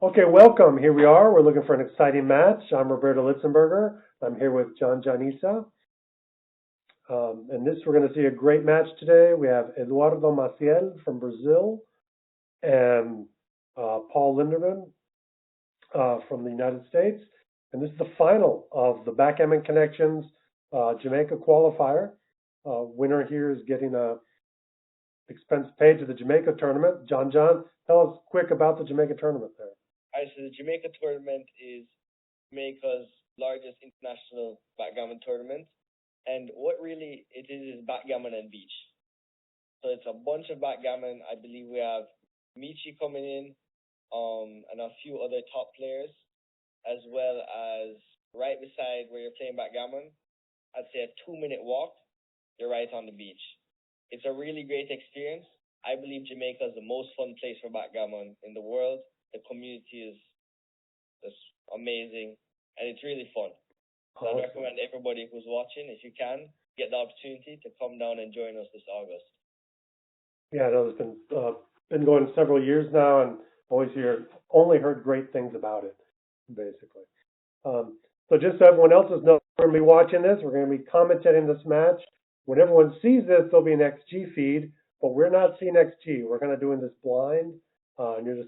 Okay, welcome. Here we are. We're looking for an exciting match. I'm Roberto Litzenberger. I'm here with John Janisa. We're going to see a great match today. We have Eduardo Maciel from Brazil and Paul Linderman from the United States. And this is the final of the Backgammon Connections Jamaica Qualifier. Winner here is getting a expense paid to the Jamaica tournament. John, tell us quick about the Jamaica tournament there. All right, so the Jamaica tournament is Jamaica's largest international backgammon tournament. And what really it is backgammon and beach. So it's a bunch of backgammon. I believe we have Michi coming in, and a few other top players, as well as right beside where you're playing backgammon, I'd say a 2-minute walk, you're right on the beach. It's a really great experience. I believe Jamaica is the most fun place for backgammon in the world. The community is just amazing, and it's really fun. So Awesome. I recommend everybody who's watching, if you can, get the opportunity to come down and join us this August. Yeah, I know it's been going several years now, and only heard great things about it, basically. So just so everyone else knows, we're going to be watching this. We're going to be commentating this match. When everyone sees this, there'll be an XG feed, but we're not seeing XG. We're kind of doing this blind, and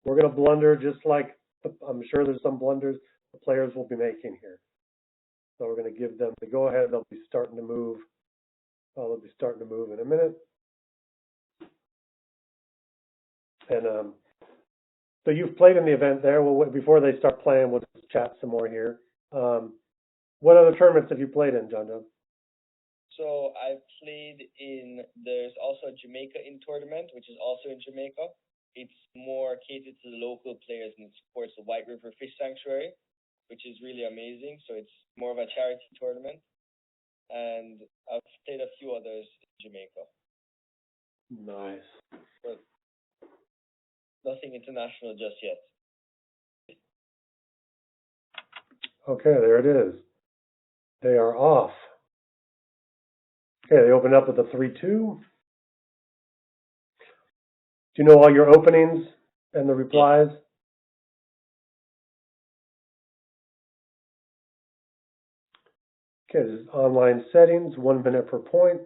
we're going to blunder just like I'm sure there's some blunders the players will be making here. So we're going to give them the go-ahead. They'll be starting to move. They'll be starting to move in a minute. And so you've played in the event there. Well, before they start playing, we'll just chat some more here. What other tournaments have you played in, John? So I've played there's also a Jamaica in tournament, which is also in Jamaica. It's more catered to the local players and it supports the White River Fish Sanctuary, which is really amazing. So it's more of a charity tournament. And I've played a few others in Jamaica. Nice. But nothing international just yet. Okay, there it is. They are off. Okay, they open up with a 3-2. Do you know all your openings and the replies? Okay, this is online settings, 1 minute per point.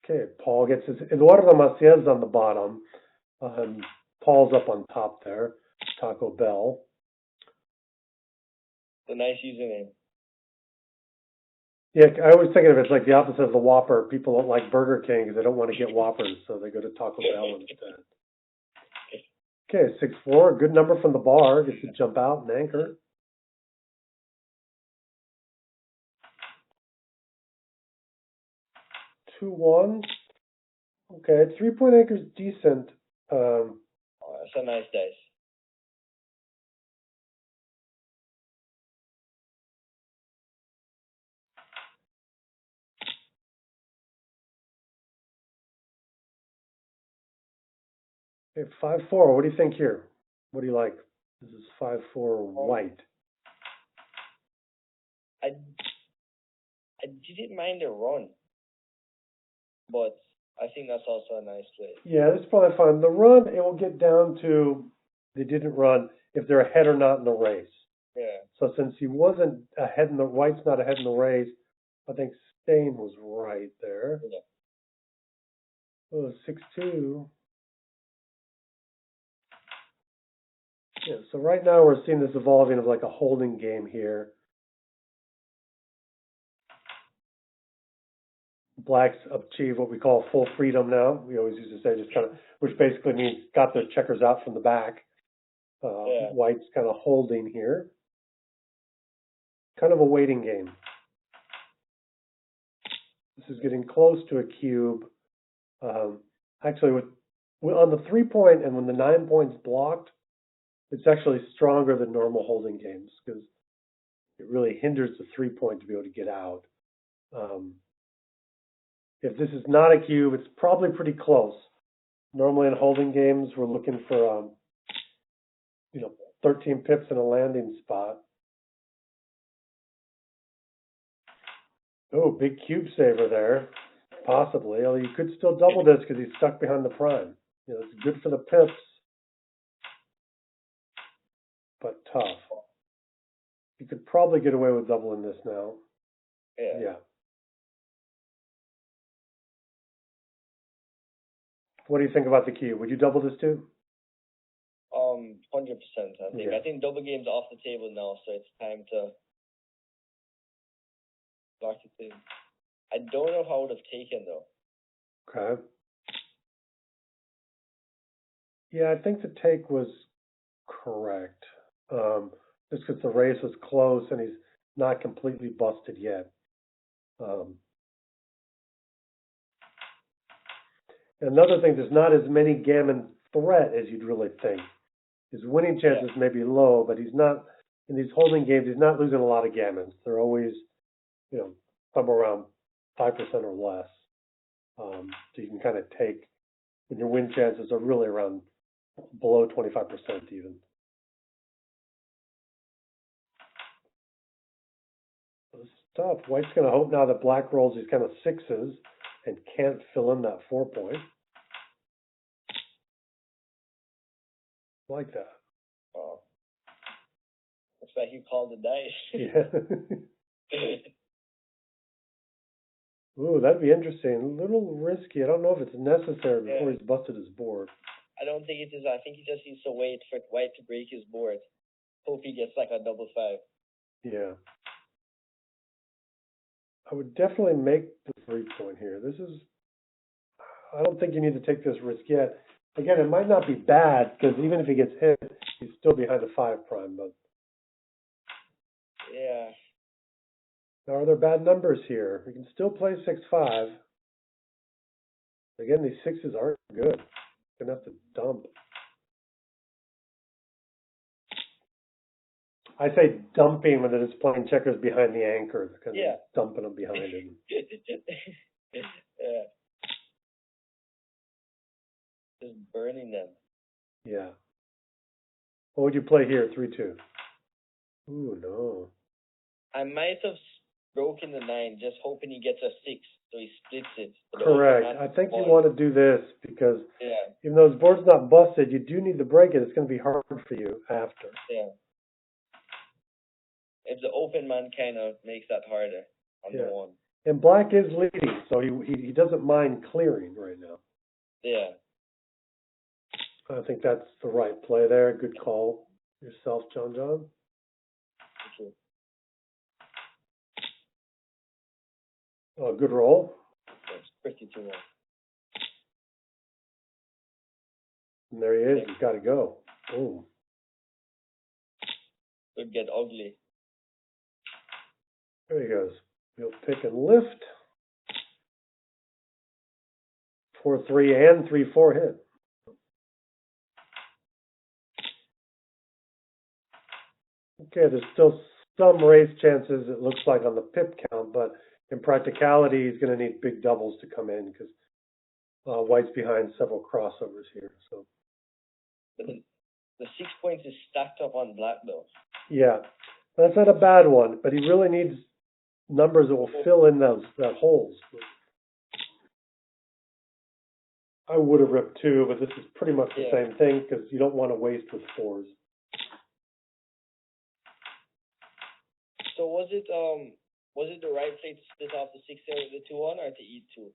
Okay, Paul gets his, Eduardo Maciel on the bottom. Paul's up on top there, Taco Bell. It's a nice username. Yeah, I always think of it as like the opposite of the Whopper. People don't like Burger King because they don't want to get Whoppers, so they go to Taco Bell instead. Okay, 6-4, good number from the bar. Gets to jump out and anchor. Two one. Okay, 3-point anchor's decent. That's a nice dice. Okay, 5-4. What do you think here? What do you like? This is 5-4 white. I didn't mind the run, but I think that's also a nice play. Yeah, this is probably fine. The run, it will get down to they didn't run if they're ahead or not in the race. Yeah. So since he wasn't ahead in the white's not ahead in the race, I think Stain was right there. Yeah. Oh, 6-2. Yeah, so right now we're seeing this evolving of like a holding game here. Blacks achieve what we call full freedom now. We always used to say just kind of, which basically means got their checkers out from the back. White's kind of holding here. Kind of a waiting game. This is getting close to a cube. Actually, on the 3-point and when the 9 point's blocked, it's actually stronger than normal holding games because it really hinders the 3-point to be able to get out. If this is not a cube, it's probably pretty close. Normally in holding games, we're looking for 13 pips in a landing spot. Oh, big cube saver there. possibly. Although you could still double this because he's stuck behind the prime. You know, it's good for the pips, but tough. You could probably get away with doubling this now. Yeah. What do you think about the cue? Would you double this too? 100%. I think. Yeah. I think double game's off the table now, so it's time to lock it in. I don't know how I would have taken though. Okay. Yeah, I think the take was correct. Just because the race was close and he's not completely busted yet. Another thing, there's not as many gammon threat as you'd really think. His winning chances may be low, but he's not, in these holding games, he's not losing a lot of gammons. They're always, you know, somewhere around 5% or less. So you can kind of take, when your win chances are really around below 25% even. This is tough. White's going to hope now that black rolls these kind of sixes and can't fill in that 4 point. Like that. Oh. Looks like you called the dice. Yeah. Ooh, that'd be interesting. A little risky. I don't know if it's necessary before he's busted his board. I don't think it is. I think he just needs to wait for White to break his board. Hope he gets like a double 5. Yeah. I would definitely make the 3 point here. This is, I don't think you need to take this risk yet. Again, it might not be bad because even if he gets hit, he's still behind the 5 prime. But yeah. now, are there bad numbers here? We can still play 6-5. Again, these sixes aren't good. Gonna have to dump. I say dumping when they're just playing checkers behind the anchor. They're kind of dumping them behind it. Yeah. Just burning them. Yeah. What would you play here? 3-2. Ooh, no. I might have broken the 9, just hoping he gets a 6, so he splits it. Correct. I think you want to do this because even though his board's not busted, you do need to break it. It's going to be hard for you after. Yeah. If the open man kind of makes that harder on the 1. And black is leading, so he doesn't mind clearing right now. Yeah. I think that's the right play there. Good call yourself, John. Thank you. Oh, good roll. That's 52-1. And there he is. He's got to go. Boom. Could get ugly. There he goes. He'll pick and lift. 4-3 and 3-4 hit. Okay, there's still some raise chances, it looks like, on the pip count, but in practicality, he's going to need big doubles to come in because White's behind several crossovers here. So, but the 6 points is stacked up on black, though. Yeah, that's not a bad one, but he really needs numbers that will fill in that holes. I would have ripped 2, but this is pretty much the same thing because you don't want to waste with 4s. So was it the right play to split off the 6 there with the 2-1 or to eat 2?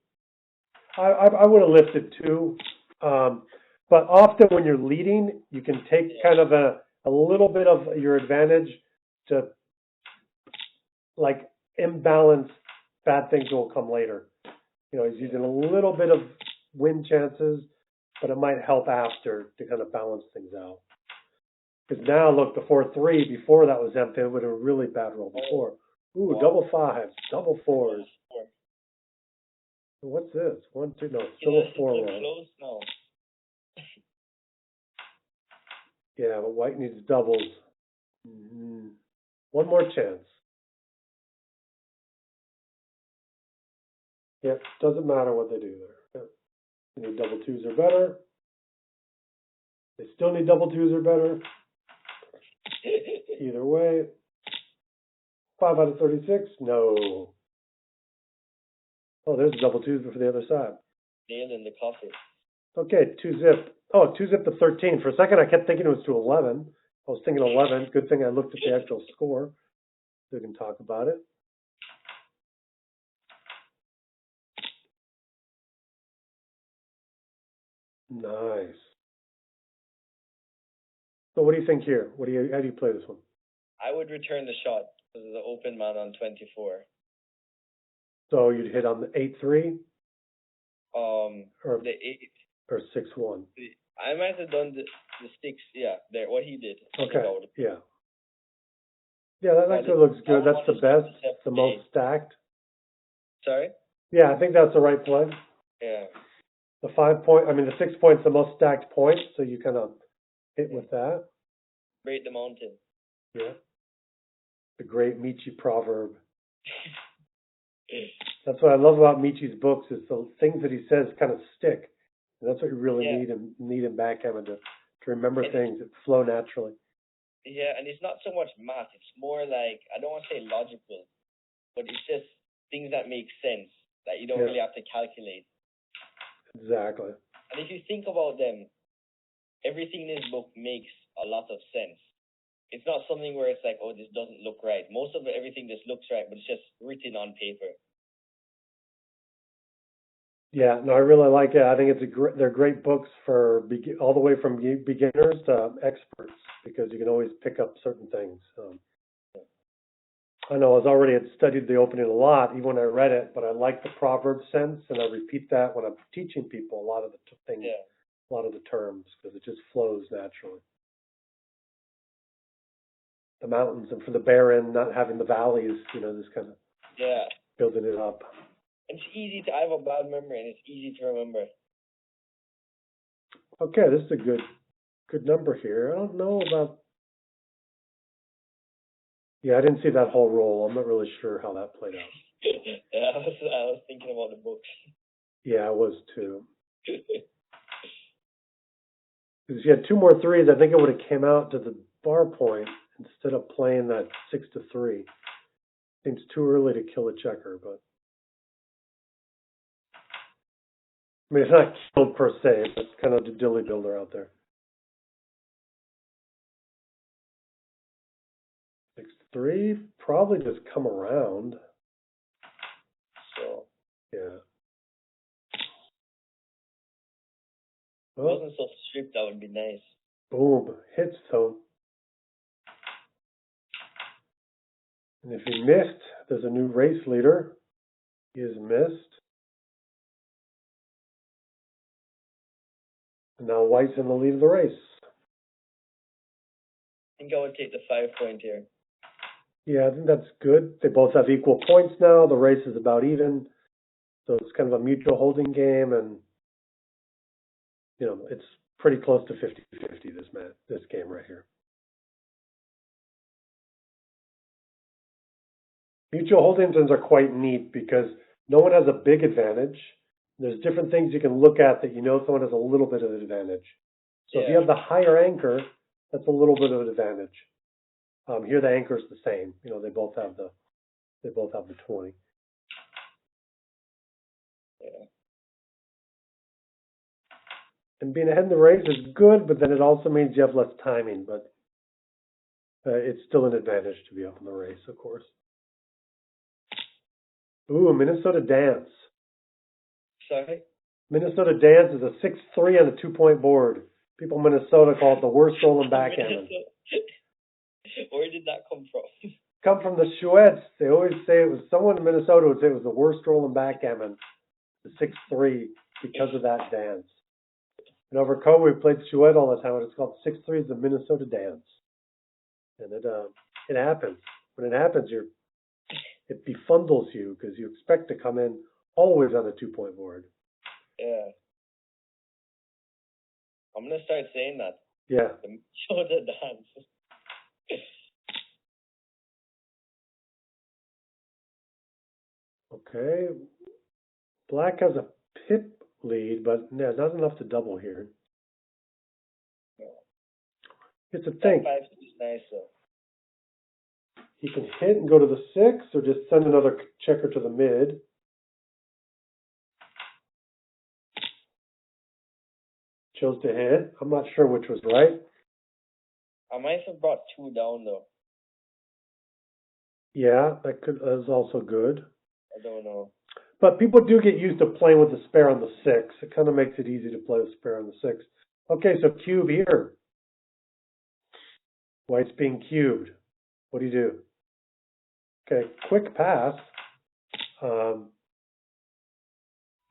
I would have lifted 2, but often when you're leading, you can take kind of a little bit of your advantage to like imbalance bad things will come later. You know, he's using a little bit of win chances, but it might help after to kind of balance things out. Because now, look, the 4-3, before that was empty, it would have a really bad roll before. Ooh, double 5s, double 4s. What's this? 1, 2, no, it's still a 4 roll. Close now. Yeah, but White needs doubles. Mm-hmm. One more chance. Yep, doesn't matter what they do there. Yep. They need double 2s or better. They still need double 2s or better. Either way. 5 out of 36? No. Oh, there's a double two for the other side. Nail in the coffee. Okay, 2-zip. Oh, 2-zip to 13. For a second, I kept thinking it was to 11. I was thinking 11. Good thing I looked at the actual score. So we can talk about it. Nice. So what do you think here? How do you play this one? I would return the shot because of the open man on 24. So you'd hit on the 8-3? Or the 8. Or 6-1? I might have done the 6, yeah, there, what he did. Okay, yeah. Yeah, that actually looks good. That's the best, the most stacked. Sorry? Yeah, I think that's the right play. Yeah. The 6 point's the most stacked point, so you kind of hit with that. Break the mountain. Yeah. The great Michi proverb. That's what I love about Michi's books is the things that he says kind of stick. And that's what you really need in backgammon to remember things that flow naturally. Yeah, and it's not so much math. It's more like, I don't want to say logical, but it's just things that make sense that you don't really have to calculate. Exactly. And if you think about them, everything in this book makes a lot of sense. It's not something where it's like, oh, this doesn't look right. Most of it, everything just looks right, but it's just written on paper. Yeah, no, I really like it. I think they're great books for all the way from beginners to experts because you can always pick up certain things. I know I had studied the opening a lot, even when I read it, but I like the proverb sense, and I repeat that when I'm teaching people a lot of the things, a lot of the terms, because it just flows naturally. The mountains, and for the barren, not having the valleys, this kind of building it up. It's easy I have a bad memory, and it's easy to remember. Okay, this is a good number here. I don't know about. Yeah, I didn't see that whole roll. I'm not really sure how that played out. Yeah, I was thinking about the books. Yeah, I was too. Because if you had 2 more threes, I think it would have came out to the bar point instead of playing that 6-3. Seems too early to kill a checker, but I mean it's not killed per se, but it's kind of the dilly builder out there. 6-3, probably just come around. So yeah. Well, if it wasn't so stripped, that would be nice. Boom. Hits though. And if he missed, there's a new race leader. He has missed. And now White's in the lead of the race. I think I would take the 5 point here. Yeah, I think that's good. They both have equal points now. The race is about even. So it's kind of a mutual holding game, and it's pretty close to 50-50 this game right here. Mutual holdings are quite neat because no one has a big advantage. There's different things you can look at that someone has a little bit of an advantage. So if you have the higher anchor, that's a little bit of an advantage. Here the anchor is the same. They both have the 20. Yeah. And being ahead in the race is good, but then it also means you have less timing. But it's still an advantage to be up in the race, of course. Ooh, Minnesota Dance. Sorry? Minnesota Dance is a 6-3 on a 2-point board. People in Minnesota call it the worst roll in backgammon. Where did that come from? Come from the Chouettes. They always say it was someone in Minnesota would say it was the worst roll in backgammon, the 6-3, because of that dance. And over COVID, we played Chouette all the time, and it's called 6-3 is the Minnesota Dance. And it happens. When it happens, it befundles you because you expect to come in always on a 2-point board. Yeah. I'm going to start saying that. Yeah. The Minnesota Dance. Okay. Black has a pip lead, but not enough to double here. It's a thing. That 5 is nice, though. He can hit and go to the 6, or just send another checker to the mid. Shows to hit. I'm not sure which was right. I might have brought 2 down though. Yeah, that is also good. I don't know. But people do get used to playing with the spare on the 6. It kind of makes it easy to play with spare on the 6. Okay, so cube here. White's being cubed. What do you do? Okay, quick pass.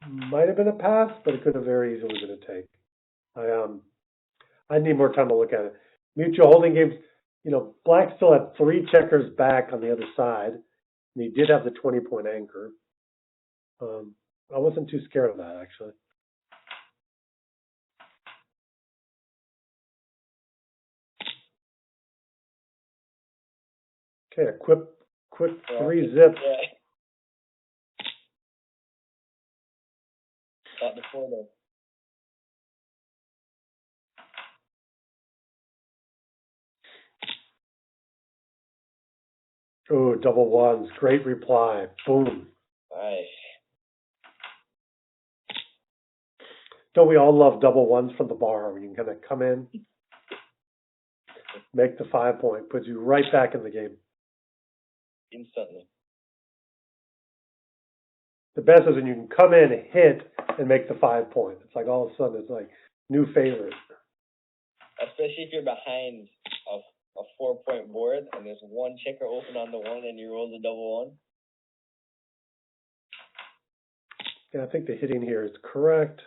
Might have been a pass, but it could have very easily been a take. I need more time to look at it. Mutual holding games, Black still had 3 checkers back on the other side, and he did have the 20-point anchor. I wasn't too scared of that, actually. Okay, a quick 3 zip. Yeah. Got the 4 though. Oh, double ones. Great reply. Boom. Nice. Don't we all love double ones from the bar when you can kind of come in, make the 5-point, puts you right back in the game. Instantly. The best is when you can come in, hit, and make the 5-point. It's like all of a sudden it's like new favorite. Especially if you're behind a 4-point board and there's one checker open on the 1 and you roll the double 1. Yeah, I think the hitting here is correct.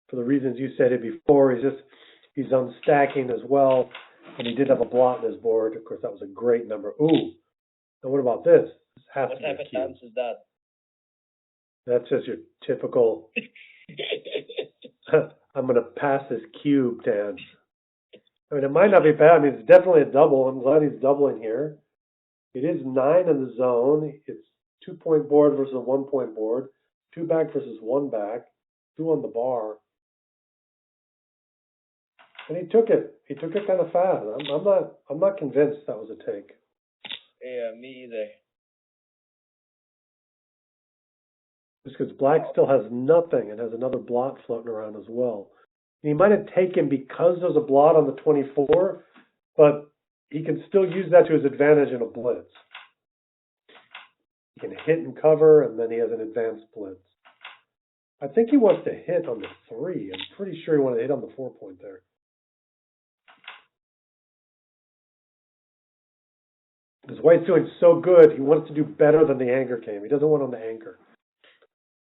For the reasons you said it before, he's unstacking as well, and he did have a blot in his board. Of course, that was a great number. Ooh, and what about this? This has What to be type a of cube. dance is that? That's just your typical, I'm going to pass this cube dance. I mean, it might not be bad. I mean, it's definitely a double. I'm glad he's doubling here. It is 9 in the zone. It's 2-point board versus a 1-point board. 2 back versus 1 back. 2 on the bar. And he took it. He took it kind of fast. I'm not convinced that was a take. Yeah, me either. Just because Black still has nothing and has another blot floating around as well. And he might have taken because there's a blot on the 24, but he can still use that to his advantage in a blitz. He can hit and cover, and then he has an advanced blitz. I think he wants to hit on the 3. I'm pretty sure he wanted to hit on the 4-point there. Because White's doing so good, he wants to do better than the anchor game. He doesn't want him to anchor.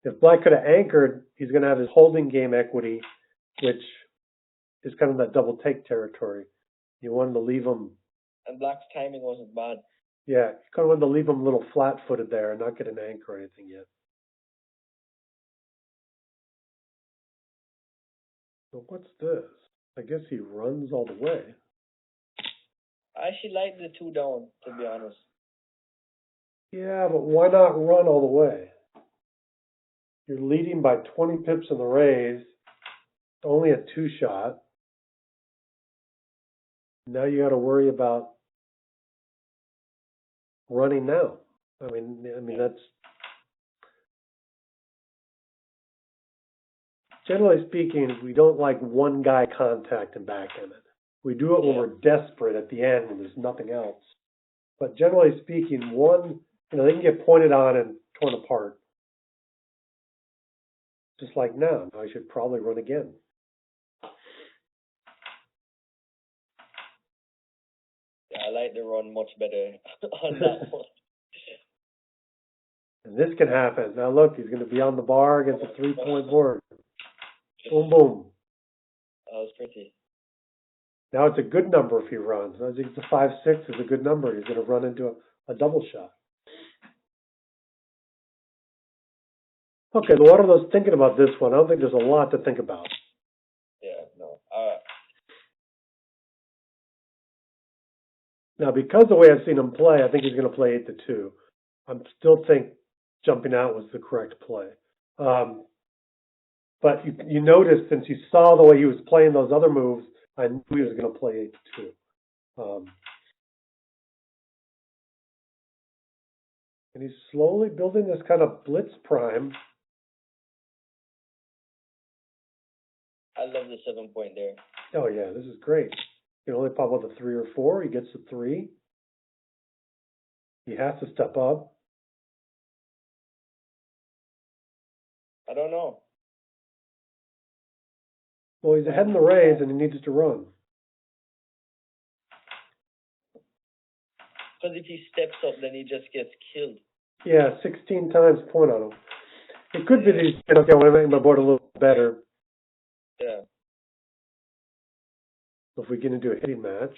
If Black could have anchored, he's going to have his holding game equity, which is kind of that double take territory. You wanted to leave him. And Black's timing wasn't bad. Yeah, you kind of wanted to leave him a little flat-footed there and not get an anchor or anything yet. So what's this? I guess he runs all the way. I actually like the 2 down, to be honest. Yeah, but why not run all the way? You're leading by 20 pips in the raise. It's only a 2-shot. Now you got to worry about running now. I mean that's generally speaking, we don't like one guy contact in backgammon. We do it when we're desperate at the end when there's nothing else. But generally speaking, they can get pointed on and torn apart. Just like now. Now I should probably run again. Yeah, I like the run much better on that one. And this can happen. Now look, he's going to be on the bar against a 3-point board. Boom, boom. That was pretty. Now it's a good number if he runs. I think the 5-6 is a good number. He's going to run into a double shot. Okay, the water was thinking about this one. I don't think there's a lot to think about. Yeah, no. Now, because the way I've seen him play, I think he's going to play 8-2. I still think jumping out was the correct play. But you noticed, since you saw the way he was playing those other moves, I knew he was going to play 8-2. And he's slowly building this kind of blitz prime. I love the 7 point there. Oh yeah, this is great. You can only pop with a 3 or 4. He gets the 3. He has to step up. I don't know. Well, he's ahead in the raise and he needs to run. Because if he steps up, then he just gets killed. Yeah, 16 times point on him. It could be that he's saying, okay, I want to make my board a little better. Yeah. So if we get into a hitting match.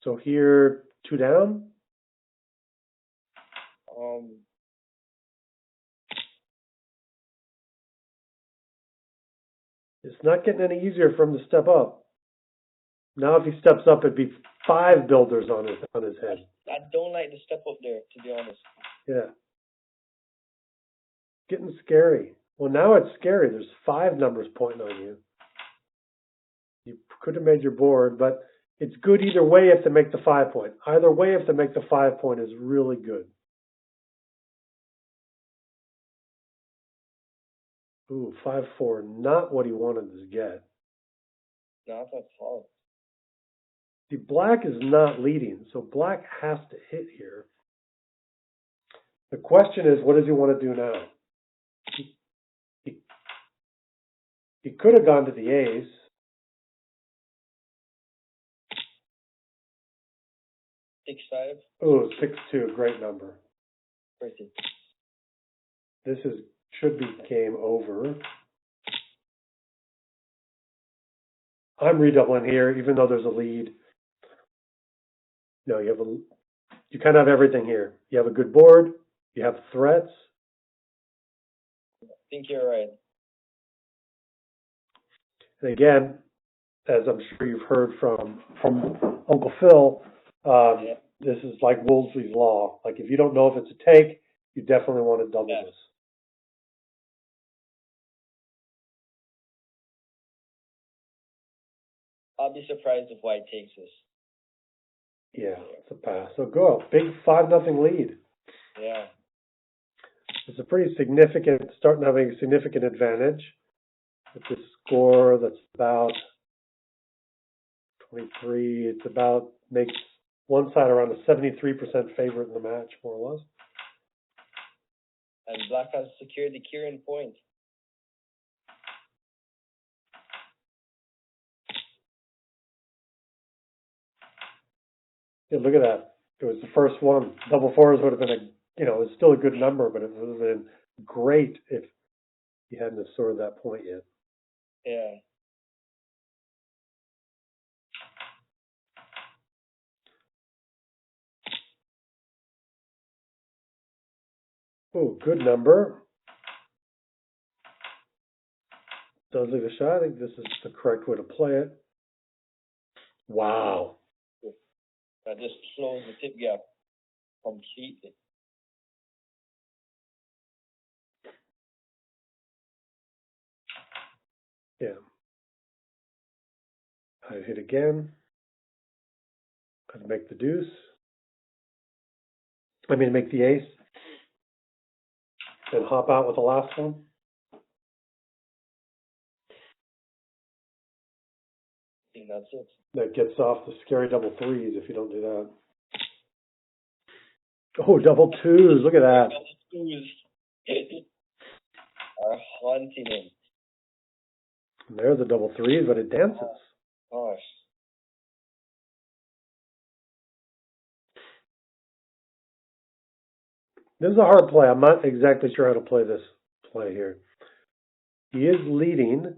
So here, 2 down. It's not getting any easier for him to step up. Now if he steps up, it'd be 5 builders on his head. I don't like the step up there, to be honest. Yeah. Getting scary. Well, now it's scary. There's 5 numbers pointing on you. You could have made your board, but it's good either way if they make the 5 point. Either way if they make the 5 point is really good. Ooh, 5-4, not what he wanted to get. No, that's all. See, black is not leading, so black has to hit here. The question is, what does he want to do now? He could have gone to the ace. 6-5. Oh, 6-2, great number. Pretty. This should be game over. I'm redoubling here, even though there's a lead. No, you kind of have everything here. You have a good board. You have threats. I think you're right. And again, as I'm sure you've heard from Uncle Phil, this is like Wolseley's Law. Like if you don't know if it's a take, you definitely want to double this. I'll be surprised if white takes this. Yeah, it's a pass. So go. Big 5-0 lead. Yeah. It's a pretty significant, starting having a significant advantage. With this score that's about 23, it's about, makes one side around a 73% favorite in the match, more or less. And black has secured the Kieran point. Yeah, look at that. It was the first one. Double 4s would have been it was still a good number, but it would have been great if he hadn't have scored that point yet. Yeah. Oh, good number. Does leave a shot. I think this is the correct way to play it. Wow. That just closed the tip gap completely. Yeah. I'd hit again. I'd make the deuce. Make the ace. And hop out with the last one. I think that's it. That gets off the scary double 3s if you don't do that. Oh, double 2s. Look at that. Double 2s are haunting him. And there's a double 3s, but it dances. Oh, gosh. This is a hard play. I'm not exactly sure how to play this play here. He is leading,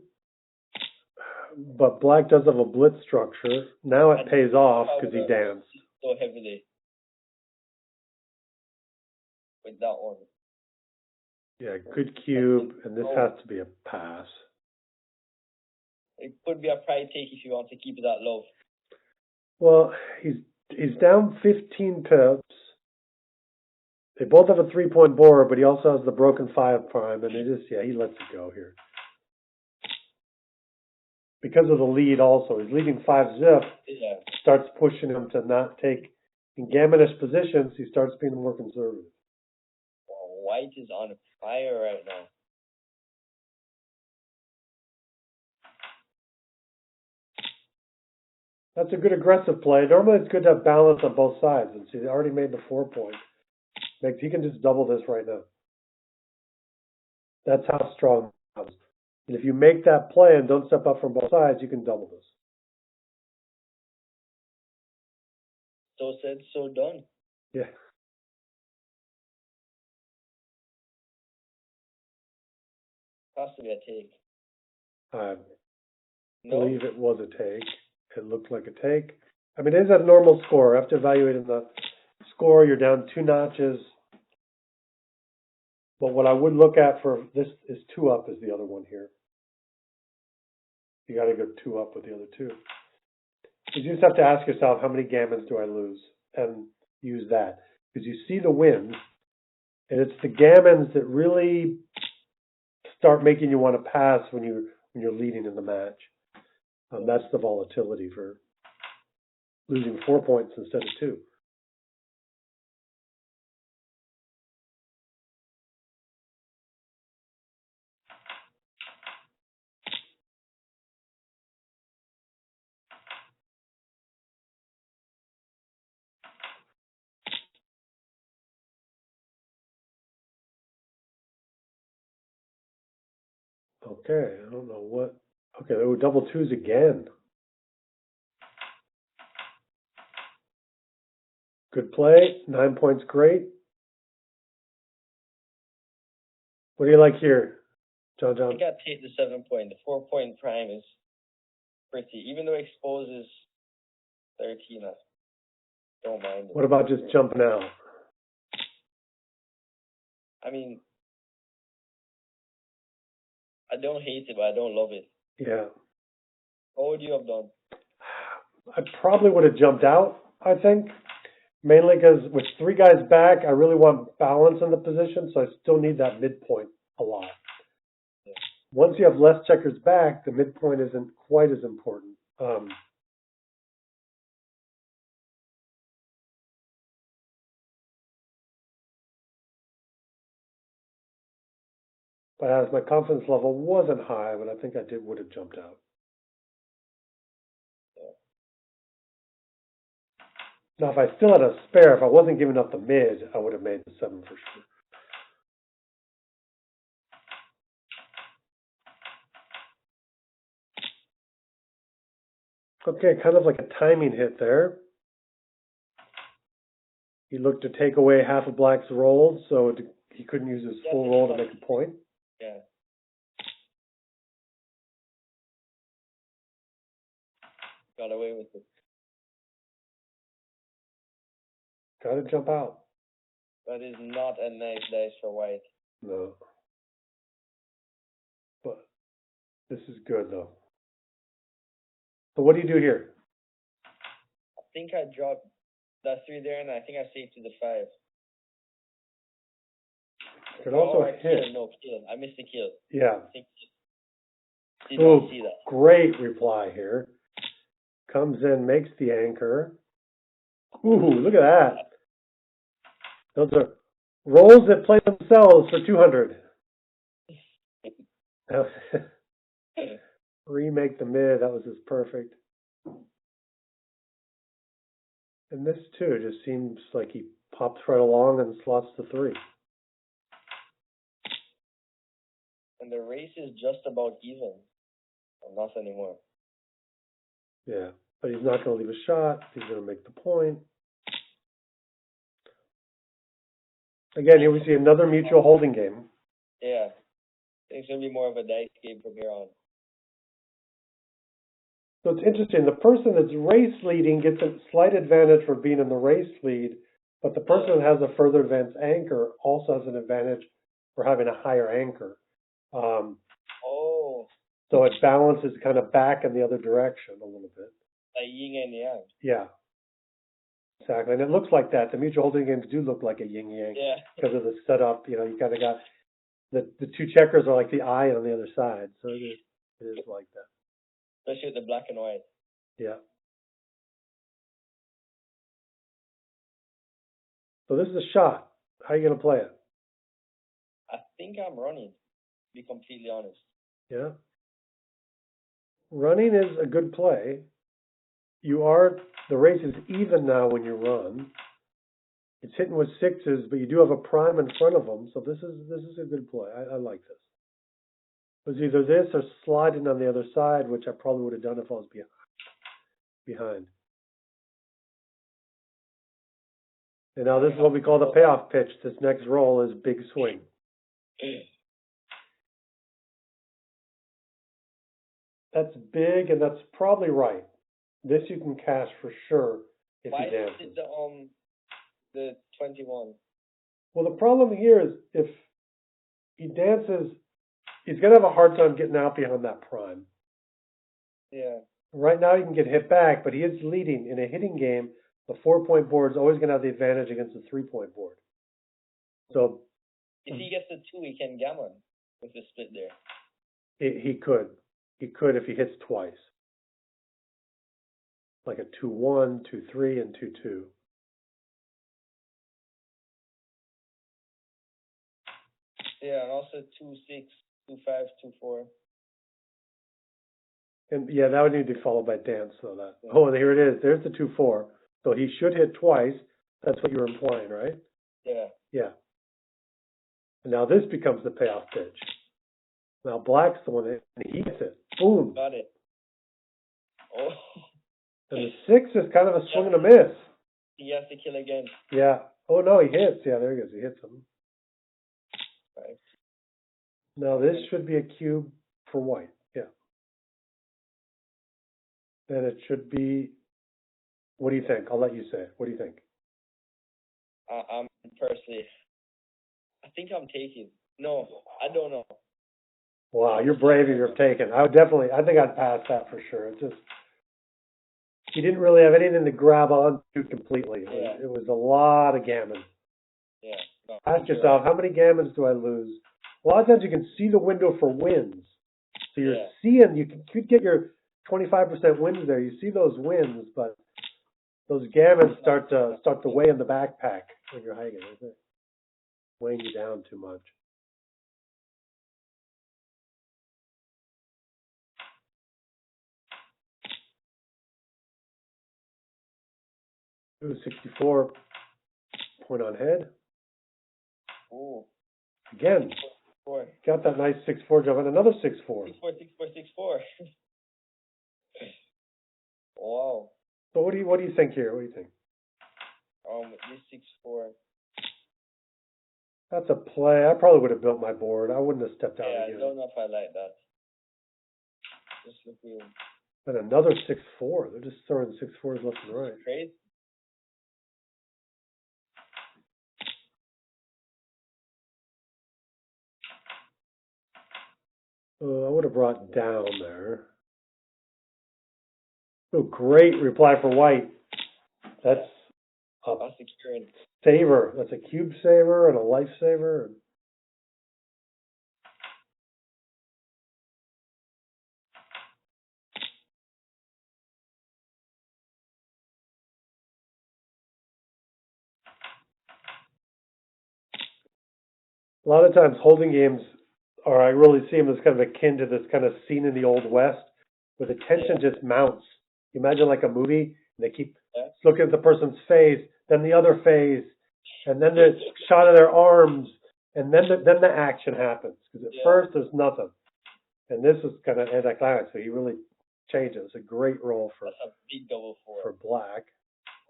but black does have a blitz structure. Now it pays off because he danced. So heavily with that one. Yeah, good cube, and this has to be a pass. It could be a pride take if you want to keep it that low. Well, he's down 15 pips. They both have a 3-point board, but he also has the broken 5 prime, and he lets it go here. Because of the lead also. He's leading 5-zip. Yeah. Starts pushing him to not take in gammonish positions. He starts being more conservative. Well, white is on fire right now. That's a good aggressive play. Normally it's good to have balance on both sides. And see, they already made the 4 point. He can just double this right now. That's how strong it is. And if you make that play and don't step up from both sides, you can double this. So said, so done. Yeah. Has to be a take. I No? believe it was a take. It looked like a take. I mean, it is a normal score. After evaluating the score, you're down 2 notches. But what I would look at for this is 2 up is the other one here. You got to go 2 up with the other 2. You just have to ask yourself, how many gammons do I lose? And use that. Because you see the wins, and it's the gammons that really start making you want to pass when you're leading in the match. That's the volatility for losing 4 points instead of 2. Okay, I don't know what. Okay, there were double 2s again. Good play. 9 points, great. What do you like here, John? I think I'd take the 7 point. The 4 point prime is pretty. Even though it exposes 13, I don't mind it. What about just jumping out? I mean, I don't hate it, but I don't love it. Yeah. What would you have done? I probably would have jumped out, I think. Mainly because with 3 guys back, I really want balance in the position, so I still need that midpoint a lot. Yeah. Once you have less checkers back, the midpoint isn't quite as important. But as my confidence level wasn't high, but I think I would have jumped out. Yeah. Now, if I still had a spare, if I wasn't giving up the mid, I would have made the 7 for sure. Okay, kind of like a timing hit there. He looked to take away half of Black's roll, so he couldn't use his full roll to make a point. Yeah. Got away with it. Got to jump out. That is not a nice dice for white. No. But this is good, though. So what do you do here? I think I dropped that 3 there, and I think I saved to the 5. Could also hit. Kill. No, kill. I missed the kill. Yeah. Did not see that. Great reply here. Comes in, makes the anchor. Ooh, look at that. Those are rolls that play themselves for 200. Remake the mid, that was just perfect. And this too just seems like he pops right along and slots the 3. And the race is just about even. Not anymore. Yeah, but he's not going to leave a shot. He's going to make the point. Again, here we see another mutual holding game. Yeah. It's going to be more of a dice game from here on. So it's interesting. The person that's race leading gets a slight advantage for being in the race lead, but the person that has a further advanced anchor also has an advantage for having a higher anchor. So it balances kind of back in the other direction a little bit. Like yin and yang. Yeah. Exactly. And it looks like that. The mutual holding games do look like a yin yang. Yeah. Because of the setup, you kind of got the 2 checkers are like the eye on the other side. So it is like that. Especially with the black and white. Yeah. So this is a shot. How are you going to play it? I think I'm running, to be completely honest. Yeah. Running is a good play. the race is even now when you run. It's hitting with sixes, but you do have a prime in front of them, so this is a good play. I like this. It was either this or sliding on the other side, which I probably would have done if I was behind. And now this is what we call the payoff pitch. This next roll is big swing. That's big, and that's probably right. This you can cash for sure if Why he dances. is the 21? Well, the problem here is if he dances, he's going to have a hard time getting out behind that prime. Yeah. Right now he can get hit back, but he is leading. In a hitting game, the 4-point board is always going to have the advantage against the 3-point board. So if he gets the 2, he can gammon with the split there. He could. He could if he hits twice. Like a 2-1, 2-3, and 2-2. Yeah, and also 2-6, 2-5, 2-4. And yeah, that would need to be followed by dance, so that. Yeah. Oh, and here it is. There's the 2-4. So he should hit twice. That's what you were implying, right? Yeah. Yeah. And now this becomes the payoff pitch. Now black's the one that he hits it. Boom. Got it. Oh. And the 6 is kind of a swing and a miss. He has to kill again. Yeah. Oh no, he hits. Yeah, there he goes. He hits him. Right. Now this should be a cube for white. Yeah. Then it should be. What do you think? I'll let you say it. What do you think? I'm personally, I think I'm taking. No, I don't know. Wow, you're brave if you're taking. I think I'd pass that for sure. It's just, he didn't really have anything to grab onto completely. It was a lot of gammon. Yeah. No, Ask yourself, how many gammons do I lose? A lot of times you can see the window for wins. So you're seeing, you could get your 25% wins there. You see those wins, but those gammons start to weigh in the backpack when you're hiking, isn't it? Weighing you down too much. Ooh, 64 point on head. Ooh. Again, 4. got that nice 6-4 jump and another 6-4. 6-4, 6-4, 6-4. Wow. So what do you think here? What do you think? This 6-4. That's a play. I probably would have built my board. I wouldn't have stepped out again. I don't know if I like that. Just looking. And another 6-4. They're just throwing 6-4s left and right. Crazy. I would have brought down there. Oh, great reply for white. That's a saver. That's a cube saver and a life saver. A lot of times holding games are, I really see them as kind of akin to this kind of scene in the Old West where the tension just mounts. You imagine like a movie, and they keep looking at the person's face, then the other face, and then the shot of their arms, and then the action happens. Because at first there's nothing. And this is kind of anticlimax, so he really changed it. It's a great roll for, that's a big double for black.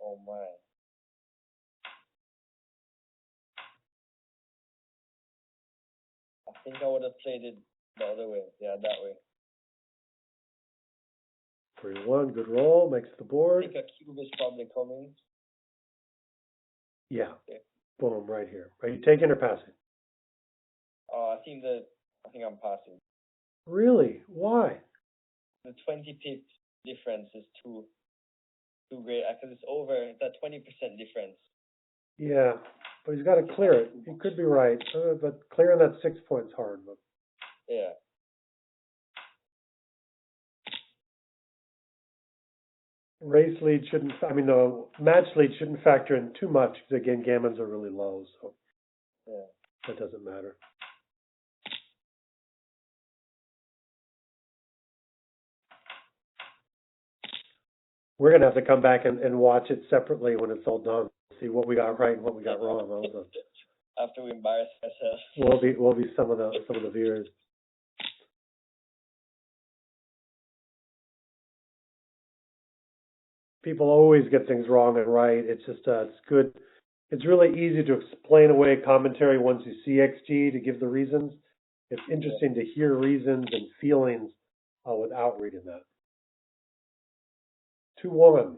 Oh my. I think I would have played it the other way. Yeah, that way. 3-1, good roll, makes the board. I think a cube is probably coming. Yeah. Boom, right here. Are you taking or passing? I think I'm passing. Really? Why? The 20 pip difference is too great because it's over. It's a 20% difference. Yeah, but he's got to clear it. He could be right, but clearing that 6 point's hard. But yeah. Race lead shouldn't. Match lead shouldn't factor in too much because again, gammons are really low, so that doesn't matter. We're gonna have to come back and watch it separately when it's all done. See what we got right and what we got wrong. Also, After we embarrass ourselves. we'll be some of the viewers. People always get things wrong and right. It's just it's good. It's really easy to explain away commentary once you see XG to give the reasons. It's interesting to hear reasons and feelings without reading that. 2-1.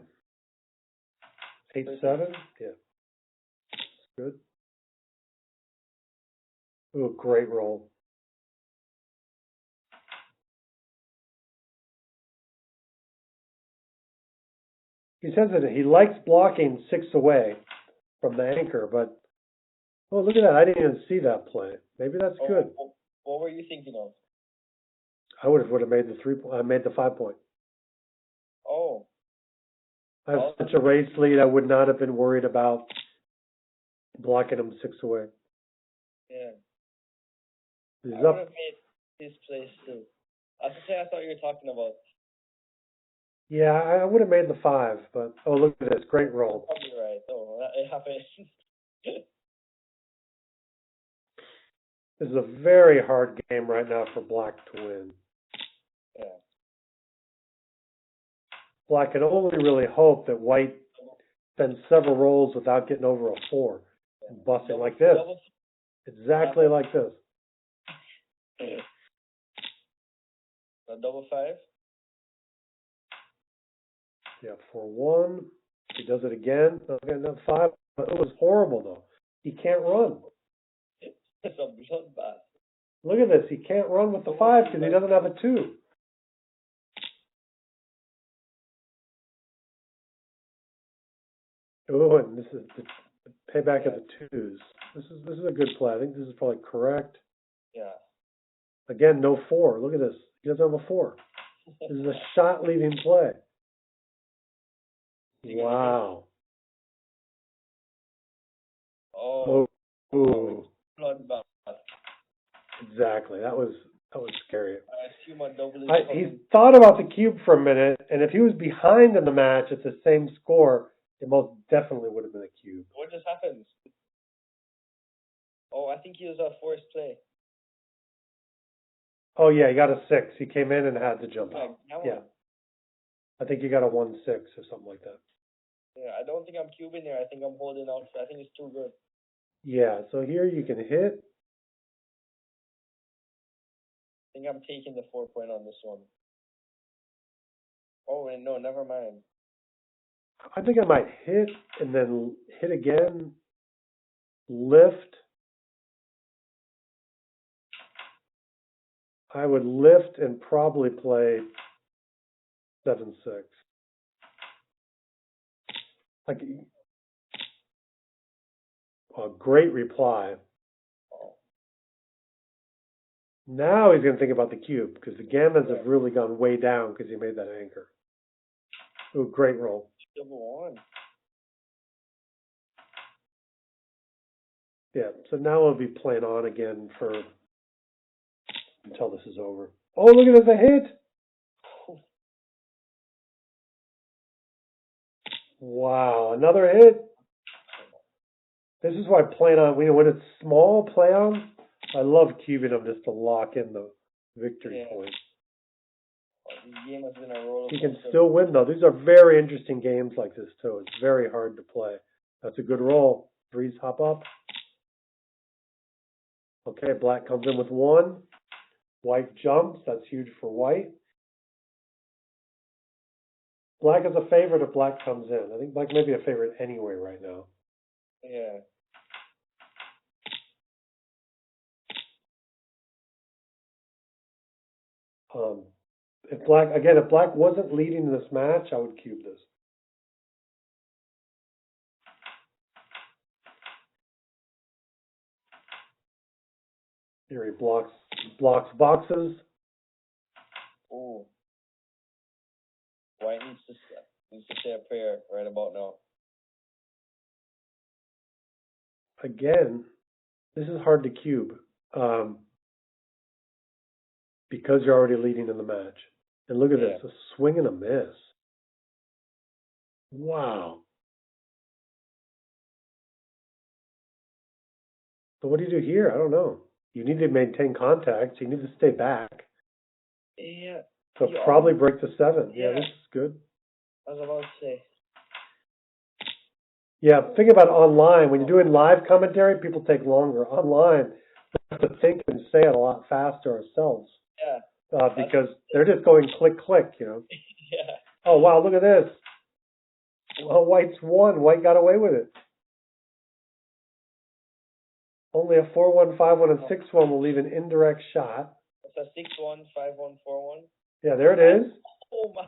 8-7. Yeah. Good. Ooh, great roll. He says that he likes blocking 6 away from the anchor, but oh, look at that! I didn't even see that play. Maybe that's good. What were you thinking of? I would have made the 3 point. I made the 5 point. Oh. I have such a race lead. I would not have been worried about blocking him 6 away. Yeah. He's I would up. have made his place too. I thought you were talking about. Yeah, I would have made the 5, but oh, look at this! Great roll. Probably right. Oh, it happened. This is a very hard game right now for Black to win. Yeah. Black can only really hope that White spends several rolls without getting over a 4 and busting like this. Exactly like this. A double 5? Yeah, 4-1. He does it again. Okay, no, 5. It was horrible though. He can't run. It's a bloodbath. Look at this. He can't run with the 5 because he doesn't have a 2. Oh, and this is the payback of the 2s. This is a good play. I think this is probably correct. Yeah. Again, no 4. Look at this. He doesn't have a 4. This is a shot leading play. Wow. Oh. Ooh. Bloodbath. Exactly. That was scary. I assume a double is he thought about the cube for a minute, and if he was behind in the match at the same score, it most definitely would have been a cube. What just happened? Oh, I think he was a forced play. Oh yeah, he got a 6. He came in and had to jump out. No. Yeah. I think he got a 1-6 or something like that. Yeah, I don't think I'm cubing there. I think I'm holding out. I think it's too good. Yeah, so here you can hit. I think I'm taking the 4 point on this one. Oh, and no, never mind. I think I might hit and then hit again, lift. I would lift and probably play 7-6. Like a great reply. Now he's going to think about the cube because the gammons have really gone way down because he made that anchor. Ooh, great roll. Double 1. Yeah, so now we'll be playing on again until this is over. Oh, look at this, a hit! Wow, another hit. This is why playing on, when it's small play on, I love cubing them just to lock in the victory point. This game has been a roller coaster. He can still win though. These are very interesting games like this too. It's very hard to play. That's a good roll. 3s hop up. Okay, Black comes in with 1. White jumps. That's huge for White. Black is a favorite if Black comes in. I think Black may be a favorite anyway right now. Yeah. If Black wasn't leading this match, I would cube this. Here he blocks boxes. Oh. White needs to say a prayer right about now. Again, this is hard to cube because you're already leading in the match. And look at this, a swing and a miss. Wow. So what do you do here? I don't know. You need to maintain contact. So you need to stay back. Yeah. So You probably almost, break the 7. Yeah, yeah. this is good. I was about to say. Yeah, think about online. When you're doing live commentary, people take longer. Online, we have to think and say it a lot faster ourselves Yeah. because they're just going click, click, you know. Yeah. Oh, wow, look at this. Well, White's won. White got away with it. Only a 4-1, 5-1, and 6-1 will leave an indirect shot. It's a 6-1, 5-1, 4-1. Yeah, there it is. Oh my.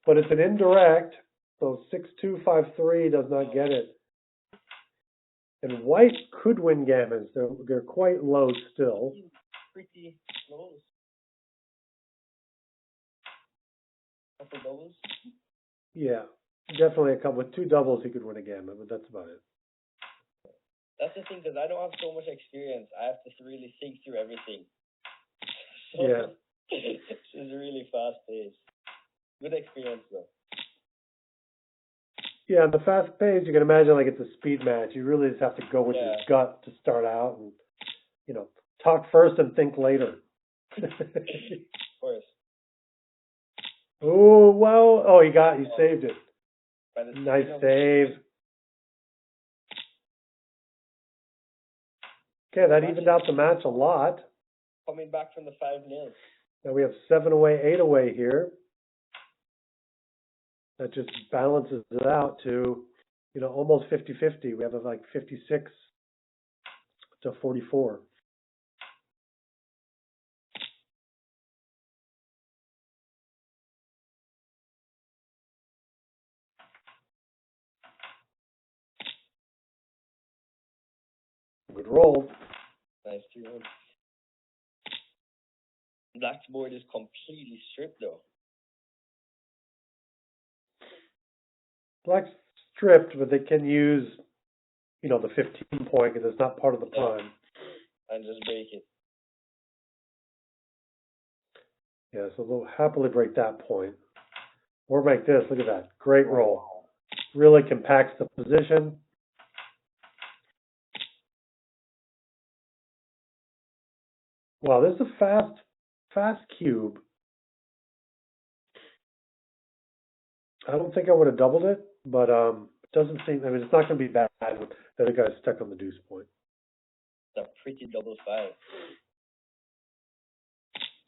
But it's an indirect, so 6-2, 5-3 does not get it. And White could win gammons. They're quite low still. Pretty close. Couple doubles. Yeah, definitely a couple. With 2 doubles, he could win a gammon, but that's about it. That's the thing, because I don't have so much experience. I have to really think through everything. So, Yeah. This is really fast paced. Good experience though. Yeah, and the fast pace, you can imagine like it's a speed match. You really just have to go with your Yeah. gut to start out and, you know, talk first and think later. Of course. Oh, wow. Oh, he saved it. But it's, Nice you know, save. Okay, that evened out the match a lot. coming back from the 5-0. Now we have 7 away, 8 away here. That just balances it out to, you know, almost 50-50. We have like 56 to 44. Good roll. Nice 2-1. Black's board is completely stripped though. Black's stripped, but they can use, you know, the 15 point because it's not part of the prime. And just break it. Yeah, so they'll happily break that point. Or make this. Look at that. Great roll. Really compacts the position. Wow, this is a fast cube. I don't think I would have doubled it, but it doesn't seem. I mean, it's not going to be bad with the other guy stuck on the deuce point. It's a pretty double 5.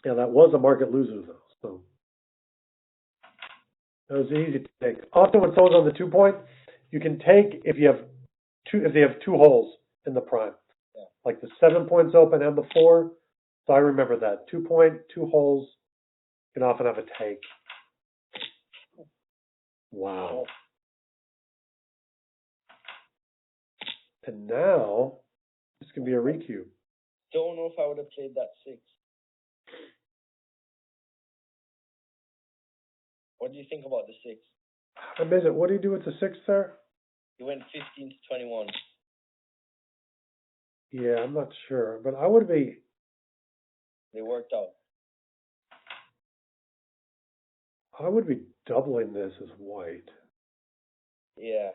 Yeah, that was a market loser though. So that was easy to take. Often when someone's on the 2 point, you can take if they have 2 holes in the prime, Yeah. like the 7 points open and the 4. So I remember that 2 point, 2 holes. You can often have a take. Wow. And now this can be a recube. Don't know if I would have played that 6. What do you think about the 6? I miss it. What do you do with the 6 there? You went 15 to 21. Yeah, I'm not sure, but They worked out. I would be doubling this as White. Yeah.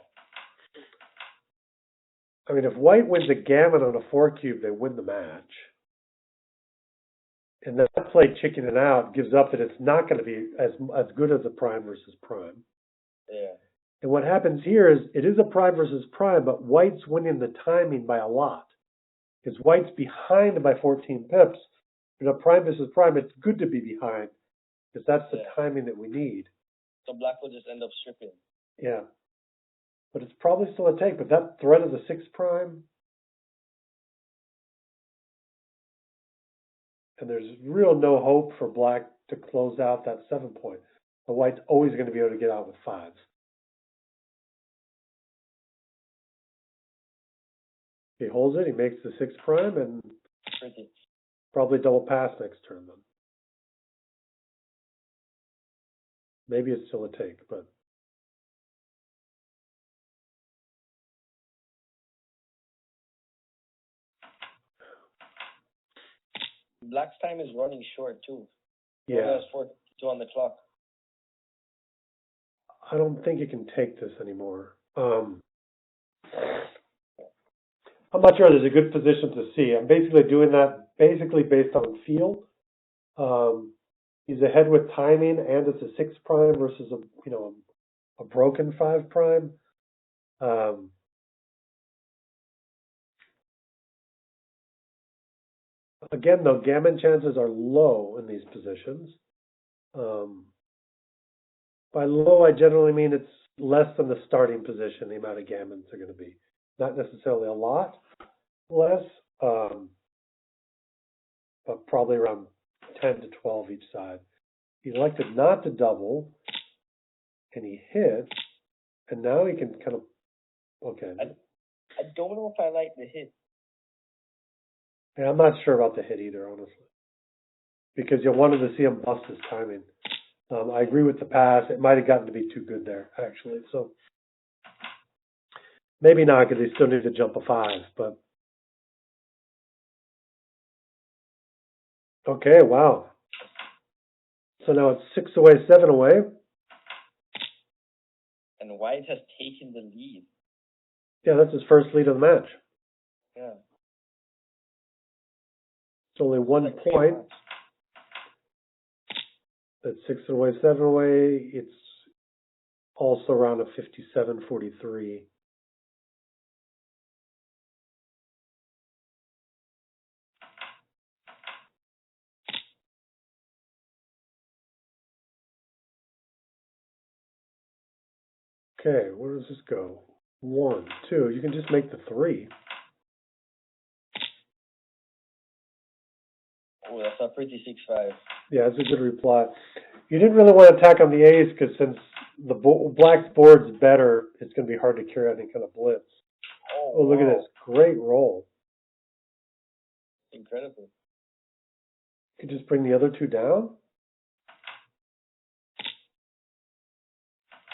I mean, if White wins a gammon on a 4 cube, they win the match. And that play chickening out gives up that it's not going to be as good as a prime versus prime. Yeah. And what happens here is it is a prime versus prime, but White's winning the timing by a lot. Because White's behind by 14 pips. In a prime versus prime, it's good to be behind because that's the timing that we need. So Black will just end up stripping. Yeah. But it's probably still a take. But that threat of the 6 prime, and there's real no hope for Black to close out that 7 point. The White's always going to be able to get out with 5s. He holds it, he makes the 6 prime, and Pretty. probably double pass next turn then. Maybe it's still a take, but Black's time is running short too. yeah. There's 42 on the clock. I don't think you can take this anymore. I'm not sure there's a good position to see. I'm basically doing that basically based on feel. He's ahead with timing, and it's a 6 prime versus a broken 5 prime. Again, though, gammon chances are low in these positions. By low, I generally mean it's less than the starting position, the amount of gammons are going to be. Not necessarily a lot less, but probably around 10 to 12 each side. He elected not to double, and he hit, and now he can kind of, okay. I don't know if I like the hit. Yeah, I'm not sure about the hit either, honestly, because you wanted to see him bust his timing. I agree with the pass. It might have gotten to be too good there, actually. So maybe not, because he still needs to jump a 5. But okay, wow. So now it's 6 away, 7 away. And White has taken the lead. Yeah, that's his first lead of the match. Yeah. It's only 1 point. That's 6 away, 7 away. It's also around a 57-43. Okay, where does this go? 1, 2. You can just make the 3. Oh, that's a pretty 6-5. Yeah, it's a good reply. You didn't really want to attack on the ace because since the black's board's better, it's going to be hard to carry any kind of blitz. Oh, look at this. Great roll. Incredible. You could just bring the other 2 down.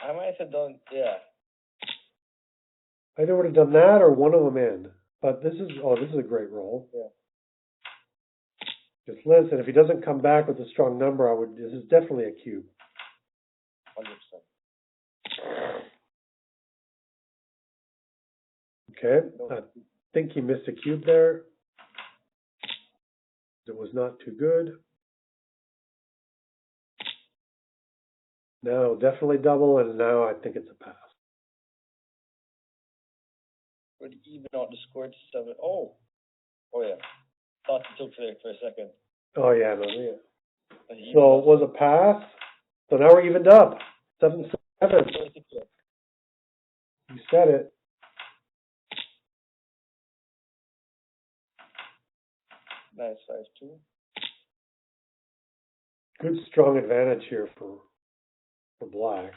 I might have done, yeah. Either would have done that or one of them in. But this is a great roll. Yeah. Just listen, if he doesn't come back with a strong number, this is definitely a cube. 100%. Okay, I think he missed a cube there. It was not too good. Now definitely double, and now I think it's a pass. Would even out the score to 7. Oh yeah. Thought it took there for a second. Oh yeah, no, yeah. So it was a pass. So now we're evened up. 7-7. You said it. Nice 5-2. Good strong advantage here for black.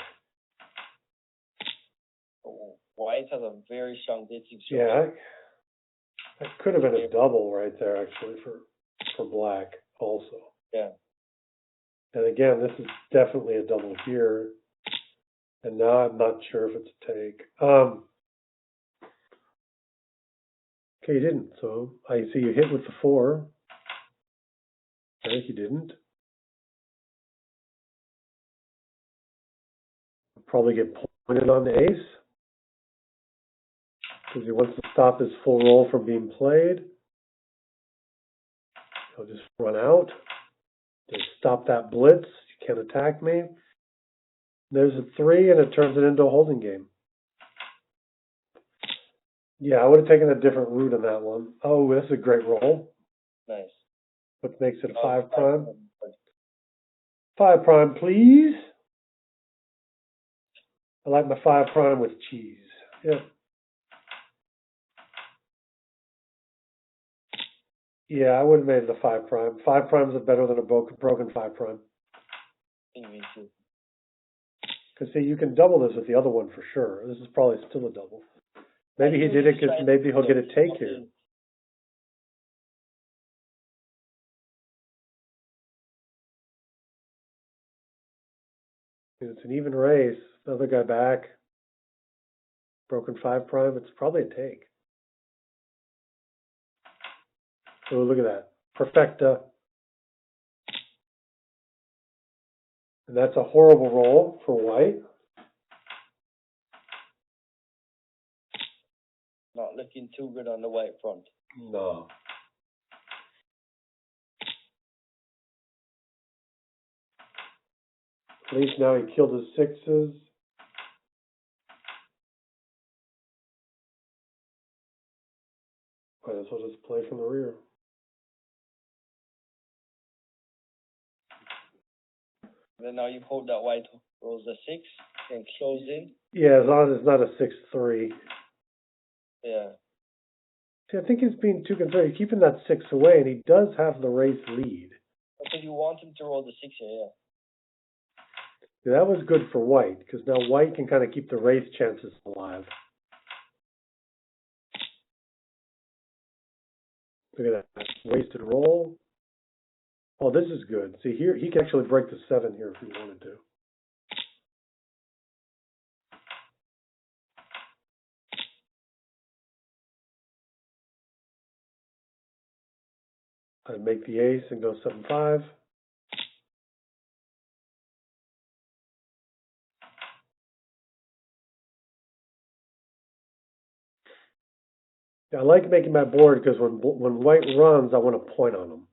Oh, White has a very strong blitzing. Yeah, that could have been a double right there actually for black also. Yeah. And again, this is definitely a double here. And now I'm not sure if it's a take. Okay, you didn't. So I see you hit with the 4. I think you didn't. Probably get pointed on the ace because he wants to stop his full roll from being played. I'll just run out. Just stop that blitz. You can't attack me. There's a 3, and it turns it into a holding game. Yeah, I would have taken a different route on that one. Oh, that's a great roll. Nice. What makes it a 5 prime? 5 prime, please. I like my 5 prime with cheese. Yeah. Yeah, I would have made the 5 prime. 5 primes are better than a broken 5 prime. Me too. Because see, you can double this with the other one for sure. This is probably still a double. Maybe he did it because maybe he'll get a take here. It's an even race. The other guy back. Broken 5 prime. It's probably a take. Oh, look at that. Perfecta. And that's a horrible roll for white. Not looking too good on the white front. No. At least now he killed his sixes. Might as well just play from the rear. Then now you've hoped that white rolls a 6 and close in. Yeah, as long as it's not a 6-3. Yeah. See, I think he's being too conservative. He's keeping that 6 away, and he does have the race lead. Because you want him to roll the 6 here, yeah. Yeah, that was good for white, because now white can kind of keep the race chances alive. Look at that. Wasted roll. Oh, this is good. See, here, he can actually break the 7 here if he wanted to. I'd make the ace and go 7-5. Yeah, I like making my board because when white runs, I want to point on him.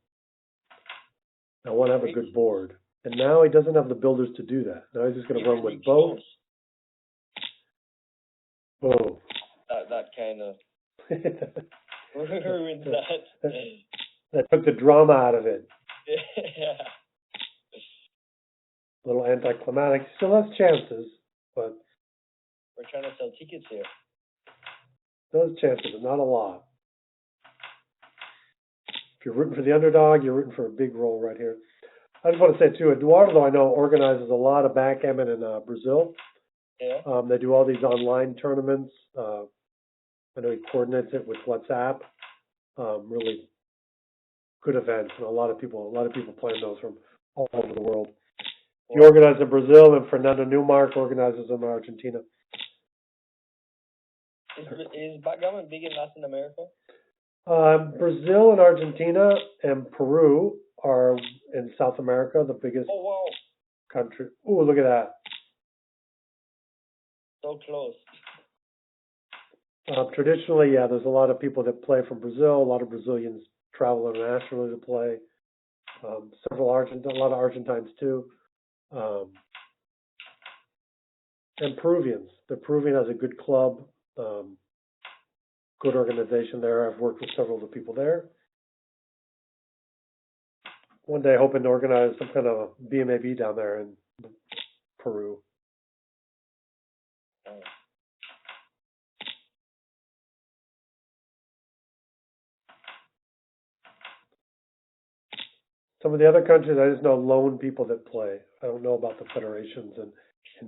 I want to have a good board. And now he doesn't have the builders to do that. Now he's just going to run with both. Oh. That kind of ruins that. That took the drama out of it. Yeah. A little anticlimactic. Still has chances, but We're trying to sell tickets here. those chances, but not a lot. If you're rooting for the underdog, you're rooting for a big roll right here. I just want to say too, Eduardo, I know, organizes a lot of backgammon in Brazil. Yeah. They do all these online tournaments. I know he coordinates it with WhatsApp. Really good events, and a lot of people playing those from all over the world. He organizes in Brazil, and Fernando Newmark organizes them in Argentina. Is backgammon big in Latin America? Brazil and Argentina and Peru are in South America, the biggest country. Ooh, look at that. So close. Traditionally, yeah, there's a lot of people that play from Brazil. A lot of Brazilians travel internationally to play. A lot of Argentines too. And Peruvians. The Peruvian has a good club, good organization there. I've worked with several of the people there. One day hoping to organize some kind of BMAB down there in Peru. Some of the other countries, I just know lone people that play. I don't know about the federations and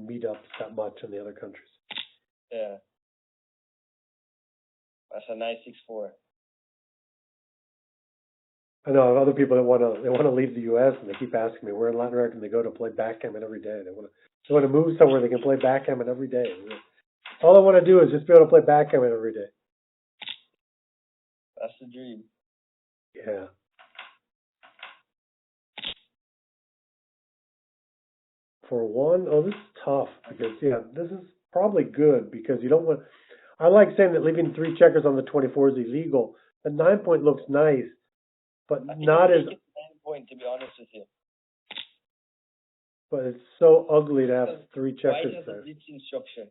meetups that much in the other countries. Yeah. That's a nice 6-4. I know other people that want to leave the U.S. and they keep asking me where in Latin America can they go to play backgammon every day. They want to move somewhere they can play backgammon every day. All I want to do is just be able to play backgammon every day. That's the dream. Yeah. For one, this is tough because this is probably good because you don't want. I like saying that leaving 3 checkers on the 24 is illegal. The 9 point looks nice, but not as. 9 point, to be honest with you. But it's so ugly to have 3 checkers White has there. a blitzing structure.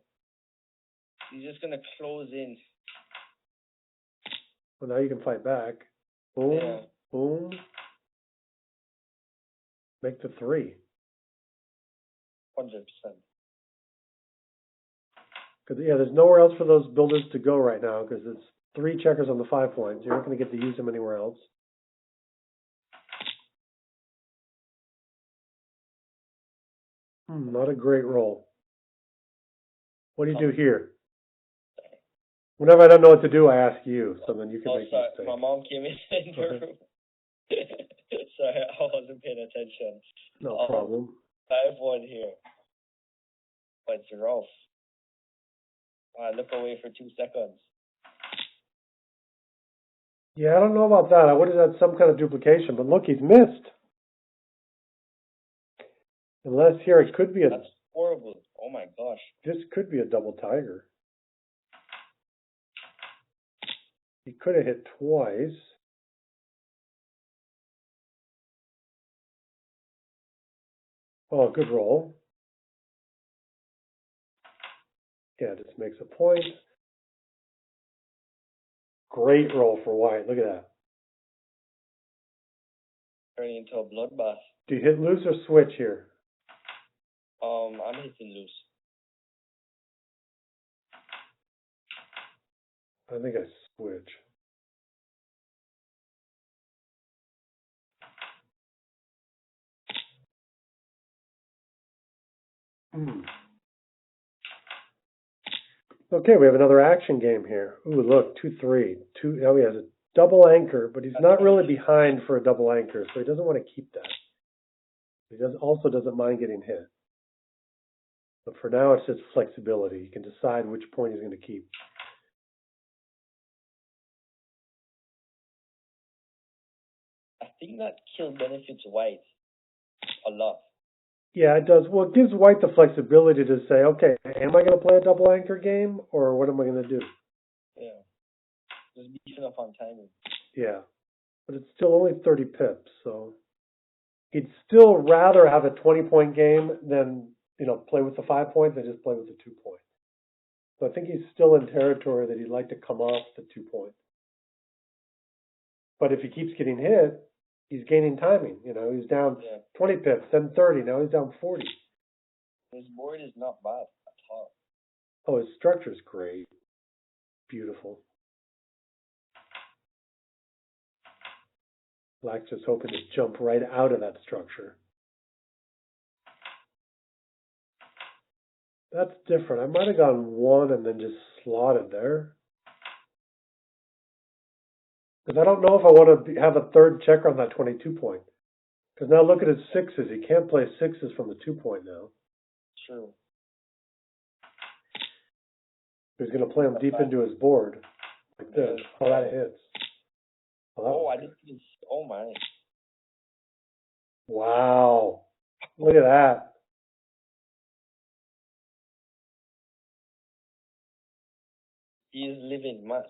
He's just gonna close in. Well, now you can fight back. Boom, boom. Make the 3. 100%. Because there's nowhere else for those builders to go right now because it's 3 checkers on the 5 points. You're not going to get to use them anywhere else. Not a great roll. What do you do here? Whenever I don't know what to do, I ask you, so then you can make a mistake. My mom came in the room. Sorry, I wasn't paying attention. No problem. 5-1 here. But it's rough. I look away for 2 seconds. Yeah, I don't know about that. I would have had some kind of duplication, but look, he's missed. Unless here it could be That's horrible. Oh my gosh. This could be a double tiger. He could have hit twice. Oh, good roll. Yeah, just makes a point. Great roll for white. Look at that. Turning into a bloodbath. Do you hit loose or switch here? I'm hitting loose. I think I switch. Okay, we have another action game here. Ooh, look, 2-3. Oh, he has a double anchor, but he's not really behind for a double anchor, so he doesn't want to keep that. He also doesn't mind getting hit. But for now, it's just flexibility. He can decide which point he's going to keep. I think that kill benefits white a lot. Yeah, it does. Well, it gives white the flexibility to say, okay, am I going to play a double anchor game, or what am I going to do? Yeah. Just beefing up on timing. Yeah. But it's still only 30 pips, so he'd still rather have a 20-point game than, play with the 5 points than just play with the 2 points. So I think he's still in territory that he'd like to come off the 2 points. But if he keeps getting hit, he's gaining timing. He's down 20 pips, then 30. Now he's down 40. His board is not bad at all. Oh, his structure's great. Beautiful. Black's just hoping to jump right out of that structure. That's different. I might have gone 1 and then just slotted there. Because I don't know if I want to have a third checker on that 22 point. Because now look at his 6s. He can't play 6s from the 2 point now. True. He's going to play him deep into his board. Like this. Oh, that hits. I didn't even... Oh, my. Wow. Look at that. He is living mass.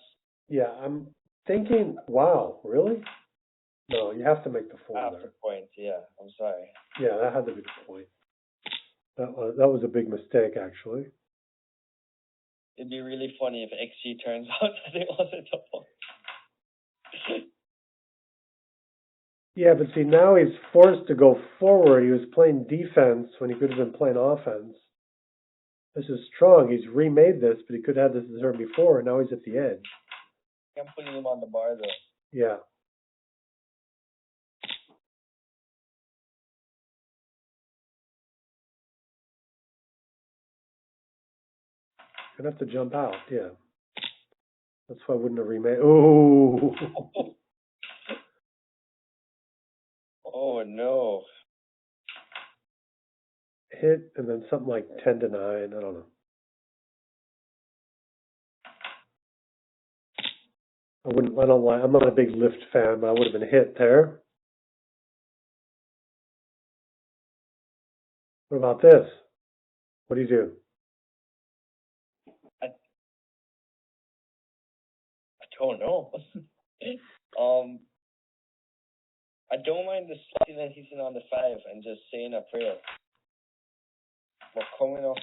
Yeah, I'm thinking, wow, really? No, you have to make the 4 After there. point, yeah. I'm sorry. Yeah, that had to be the point. That was a big mistake, actually. It'd be really funny if XG turns out that it wasn't a point. Yeah, but see, now he's forced to go forward. He was playing defense when he could have been playing offense. This is strong. He's remade this, but he could have had this turn before, and now he's at the edge. I'm putting him on the bar, though. Yeah. Gonna have to jump out, yeah. That's why I wouldn't have remade. Ooh. Oh, no. Hit, and then something like 10-9. I don't know. I don't like, I'm not a big lift fan, but I would have been hit there. What about this? What do you do? I don't know. I don't mind the slotting that he's in on the 5 and just saying a prayer. But coming off...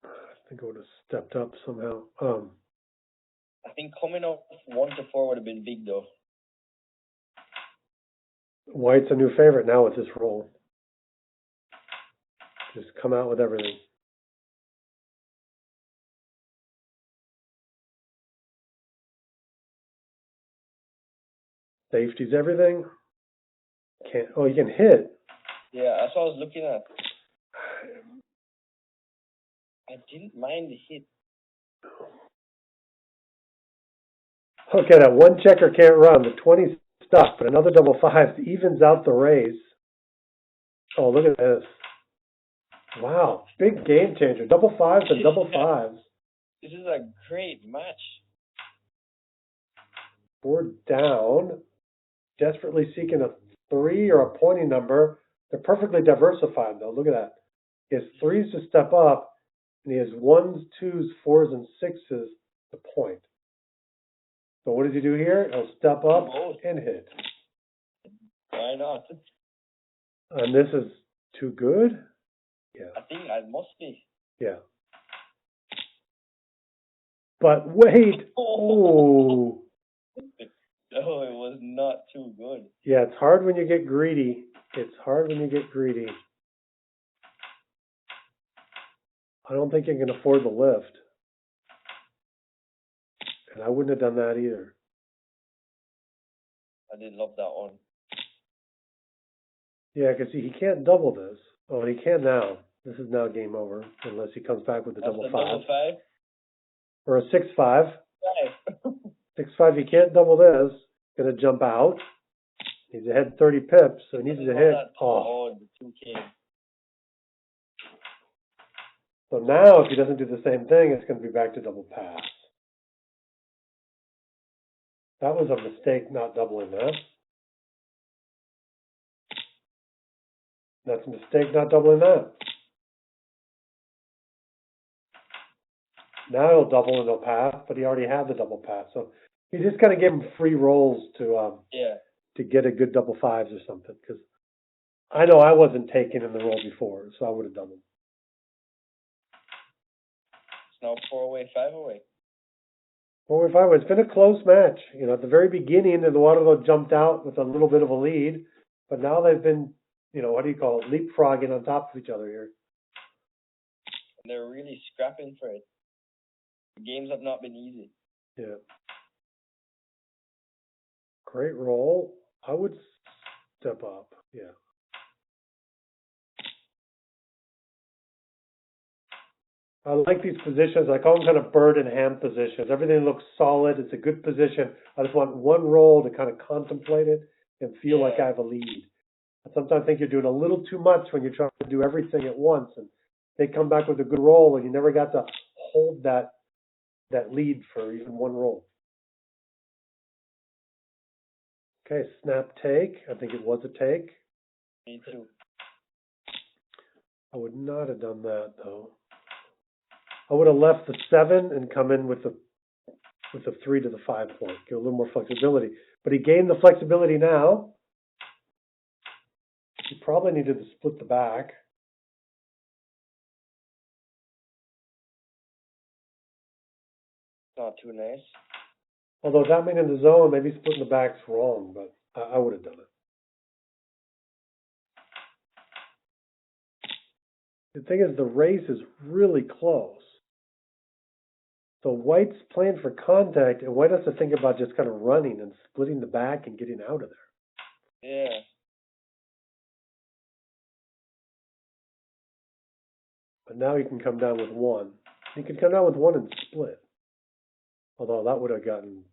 I think I would have stepped up somehow. I think coming off 1 to 4 would have been big, though. White's a new favorite now with this roll. Just come out with everything. Safety's everything. You can hit. Yeah, that's what I was looking at. I didn't mind the hit. Okay, that one checker can't run. The 20's stuck, but another double 5 evens out the raise. Oh, look at this. Wow, big game changer. Double 5s and double 5s. This is a great match. Board down. Desperately seeking a 3 or a pointing number. They're perfectly diversified, though. Look at that. He has 3s to step up, and he has 1s, 2s, 4s, and 6s the point. So what does he do here? He'll step up and hit. Why not? And this is too good? Yeah. I think I must be. Yeah. But wait! Oh! No, it was not too good. Yeah, it's hard when you get greedy. It's hard when you get greedy. I don't think you can afford the lift. And I wouldn't have done that either. I did love that one. Yeah, because he can't double this. Oh, he can now. This is now game over, unless he comes back with a double five. Double five? Or a 6-5. Five. 6-5, he can't double this. Gonna jump out. He's ahead 30 pips, so he needs to hit. Oh, the 2K. So now, if he doesn't do the same thing, it's going to be back to double pass. That was a mistake, not doubling that. That's a mistake, not doubling that. Now he'll double and he'll pass, but he already had the double pass. So he just kind of gave him free rolls to get a good double fives or something. Because I know I wasn't taking in the roll before, so I would have done them. It's now 4-away, 5-away. 4-away, 5-away. It's been a close match. You know, at the very beginning, the Waterloo jumped out with a little bit of a lead, but now they've been, you know, what do you call it, leapfrogging on top of each other here. And they're really scrapping for it. The games have not been easy. Yeah. Great roll. I would step up. Yeah. I like these positions. I call them kind of bird and ham positions. Everything looks solid. It's a good position. I just want one roll to kind of contemplate it and feel like I have a lead. I sometimes think you're doing a little too much when you're trying to do everything at once, and they come back with a good roll, and you never got to hold that lead for even one roll. Okay, snap take. I think it was a take. Me too. I would not have done that, though. I would have left the 7 and come in with the 3 to the 5 point. Get a little more flexibility. But he gained the flexibility now. He probably needed to split the back. Not too nice. Although that mean in the zone, maybe splitting the back's wrong, but I would have done it. The thing is, the race is really close. So White's playing for contact, and White has to think about just kind of running and splitting the back and getting out of there. Yeah. But now he can come down with 1. He can come down with 1 and split. Although that would have gotten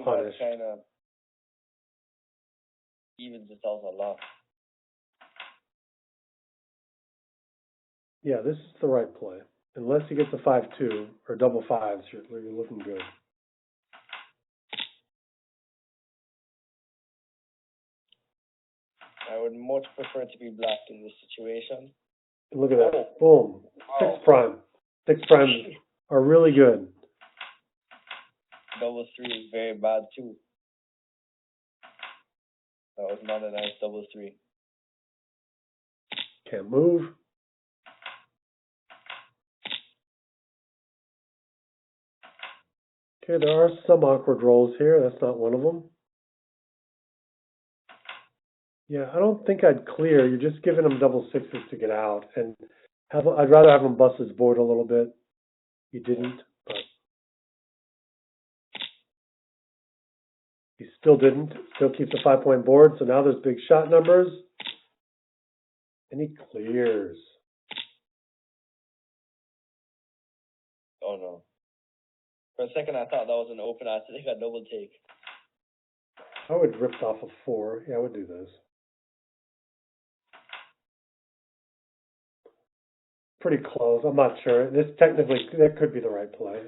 punished. That kind of evens itself a lot. Yeah, this is the right play. Unless he gets a 5-2 or double fives, you're looking good. I would much prefer to be black in this situation. And look at that. Boom. 6 prime. 6 primes are really good. Double 3 is very bad too. That was not a nice double 3. Can't move. Okay, there are some awkward rolls here. That's not one of them. Yeah, I don't think I'd clear. You're just giving him double 6s to get out. And I'd rather have him bust his board a little bit. He didn't, but he still didn't. Still keeps a 5-point board. So now there's big shot numbers. And he clears. Oh no. For a second I thought that was an open. I think I double take. I would rip off a 4. Yeah, I would do this. Pretty close. I'm not sure. This technically, that could be the right play.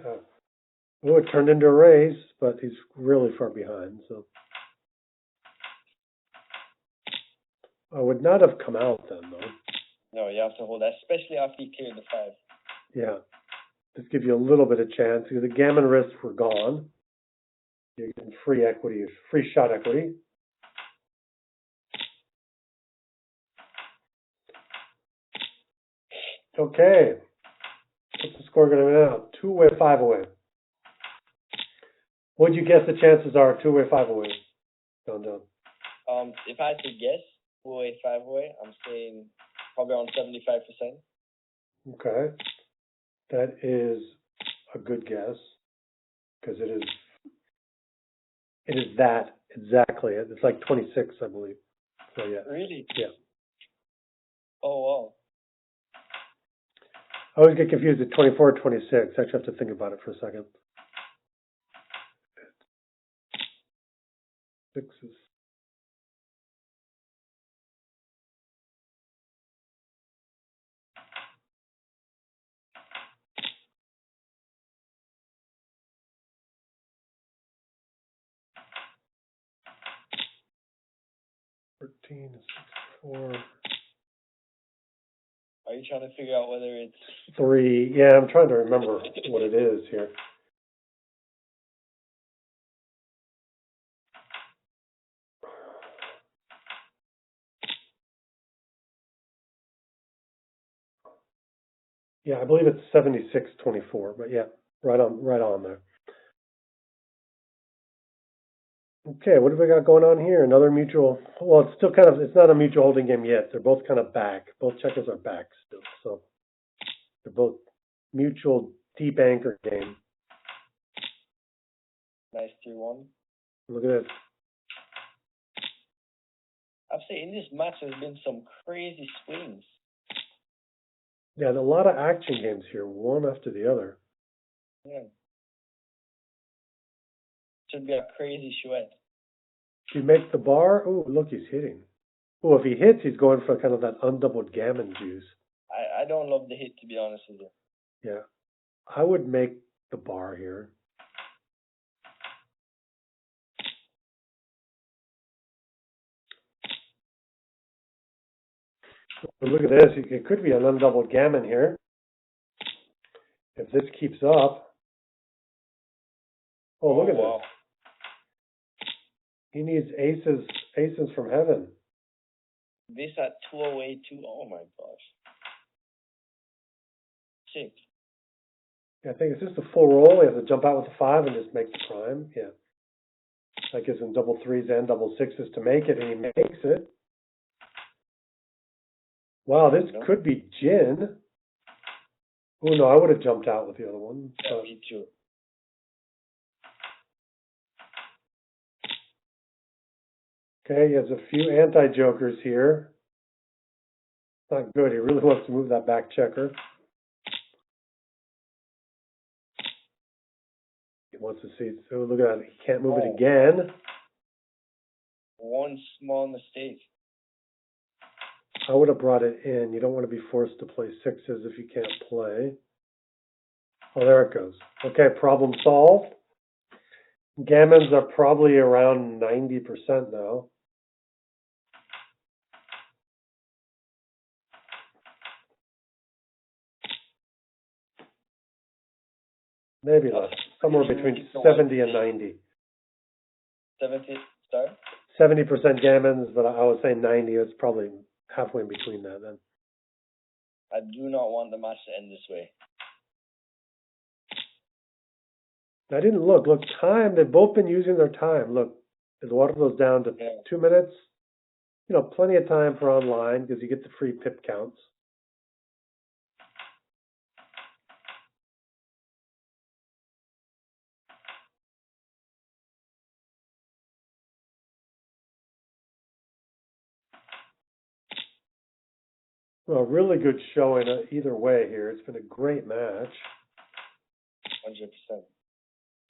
It turned into a race, but he's really far behind. So I would not have come out then, though. No, you have to hold that, especially after you cleared the 5. Yeah. Just give you a little bit of chance because the gammon risks were gone. You're getting free equity, free shot equity. Okay. What's the score going to be now? 2 away, 5 away. What'd you guess the chances are 2 away, 5 away? Done. If I had to guess, 2 away, 5 away, I'm saying probably around 75%. Okay. That is a good guess because it is that exactly. It's like 26, I believe. So yeah. Really? Yeah. Oh, wow. I always get confused at 24 or 26. I actually have to think about it for a second. 6 is... $13 is 64. Are you trying to figure out whether it's 3? Yeah, I'm trying to remember what it is here. Yeah, I believe it's 76-24, but yeah, right on there. Okay, what have we got going on here? Another mutual. Well, it's still kind of. It's not a mutual holding game yet. They're both kind of back. Both checkers are back still, so they're both mutual deep anchor game. nice 3-1? Look at this. I'd say in this match there's been some crazy swings. Yeah, there's a lot of action games here, one after the other. Yeah. Should be a crazy chouette. He makes the bar. Oh, look, he's hitting. Oh, if he hits, he's going for kind of that undoubled gammon juice. I don't love the hit, to be honest with you. Yeah, I would make the bar here. But look at this. It could be an undoubled gammon here. If this keeps up. Oh, look at wow. this. He needs aces from heaven. This at 2 away, 2. Oh my gosh. 6. Yeah, I think it's just a full roll. He has to jump out with the 5 and just make the prime. Yeah. That gives him double 3s and double 6s to make it, and he makes it. Wow, this could be gin. Oh, no, I would have jumped out with the other one. Yeah, me too. Okay, he has a few anti-jokers here. Not good. He really wants to move that back checker. He wants to see. So look at that. He can't move it again. One small mistake. I would have brought it in. You don't want to be forced to play 6s if you can't play. Oh, there it goes. Okay, problem solved. Gammons are probably around 90% now. Maybe less. Somewhere between 70 and 90. 70, sorry? 70% gammons, but I would say 90. It's probably halfway in between that then. I do not want the match to end this way. I didn't look. Look, time. They've both been using their time. Look, Eduardo's down to 2 minutes. You know, plenty of time for online because you get the free pip counts. Well, really good showing either way here. It's been a great match. 100%.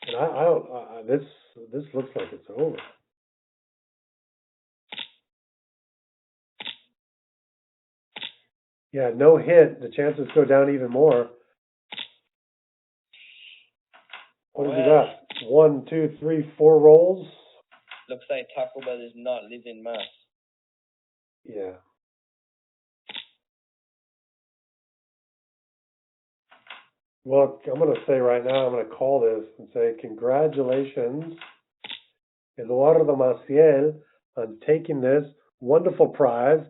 And I don't. This looks like it's over. Yeah, no hit. The chances go down even more. What have you got? 1, 2, 3, 4 rolls. Looks like Taco Bell is not living mass. Yeah. Well, I'm going to say right now, I'm going to call this and say congratulations, Eduardo Maciel, on taking this wonderful prize.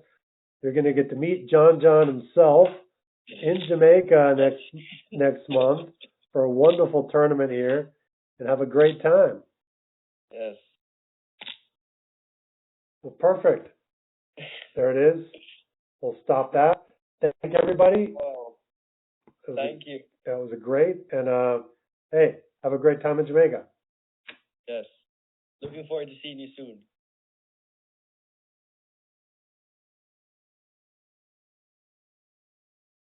You're going to get to meet John himself in Jamaica next month for a wonderful tournament here and have a great time. Yes. Well, perfect. There it is. We'll stop that. Thank everybody. Wow. Thank you. That was a great, and hey, have a great time in Jamaica. Yes. Looking forward to seeing you soon.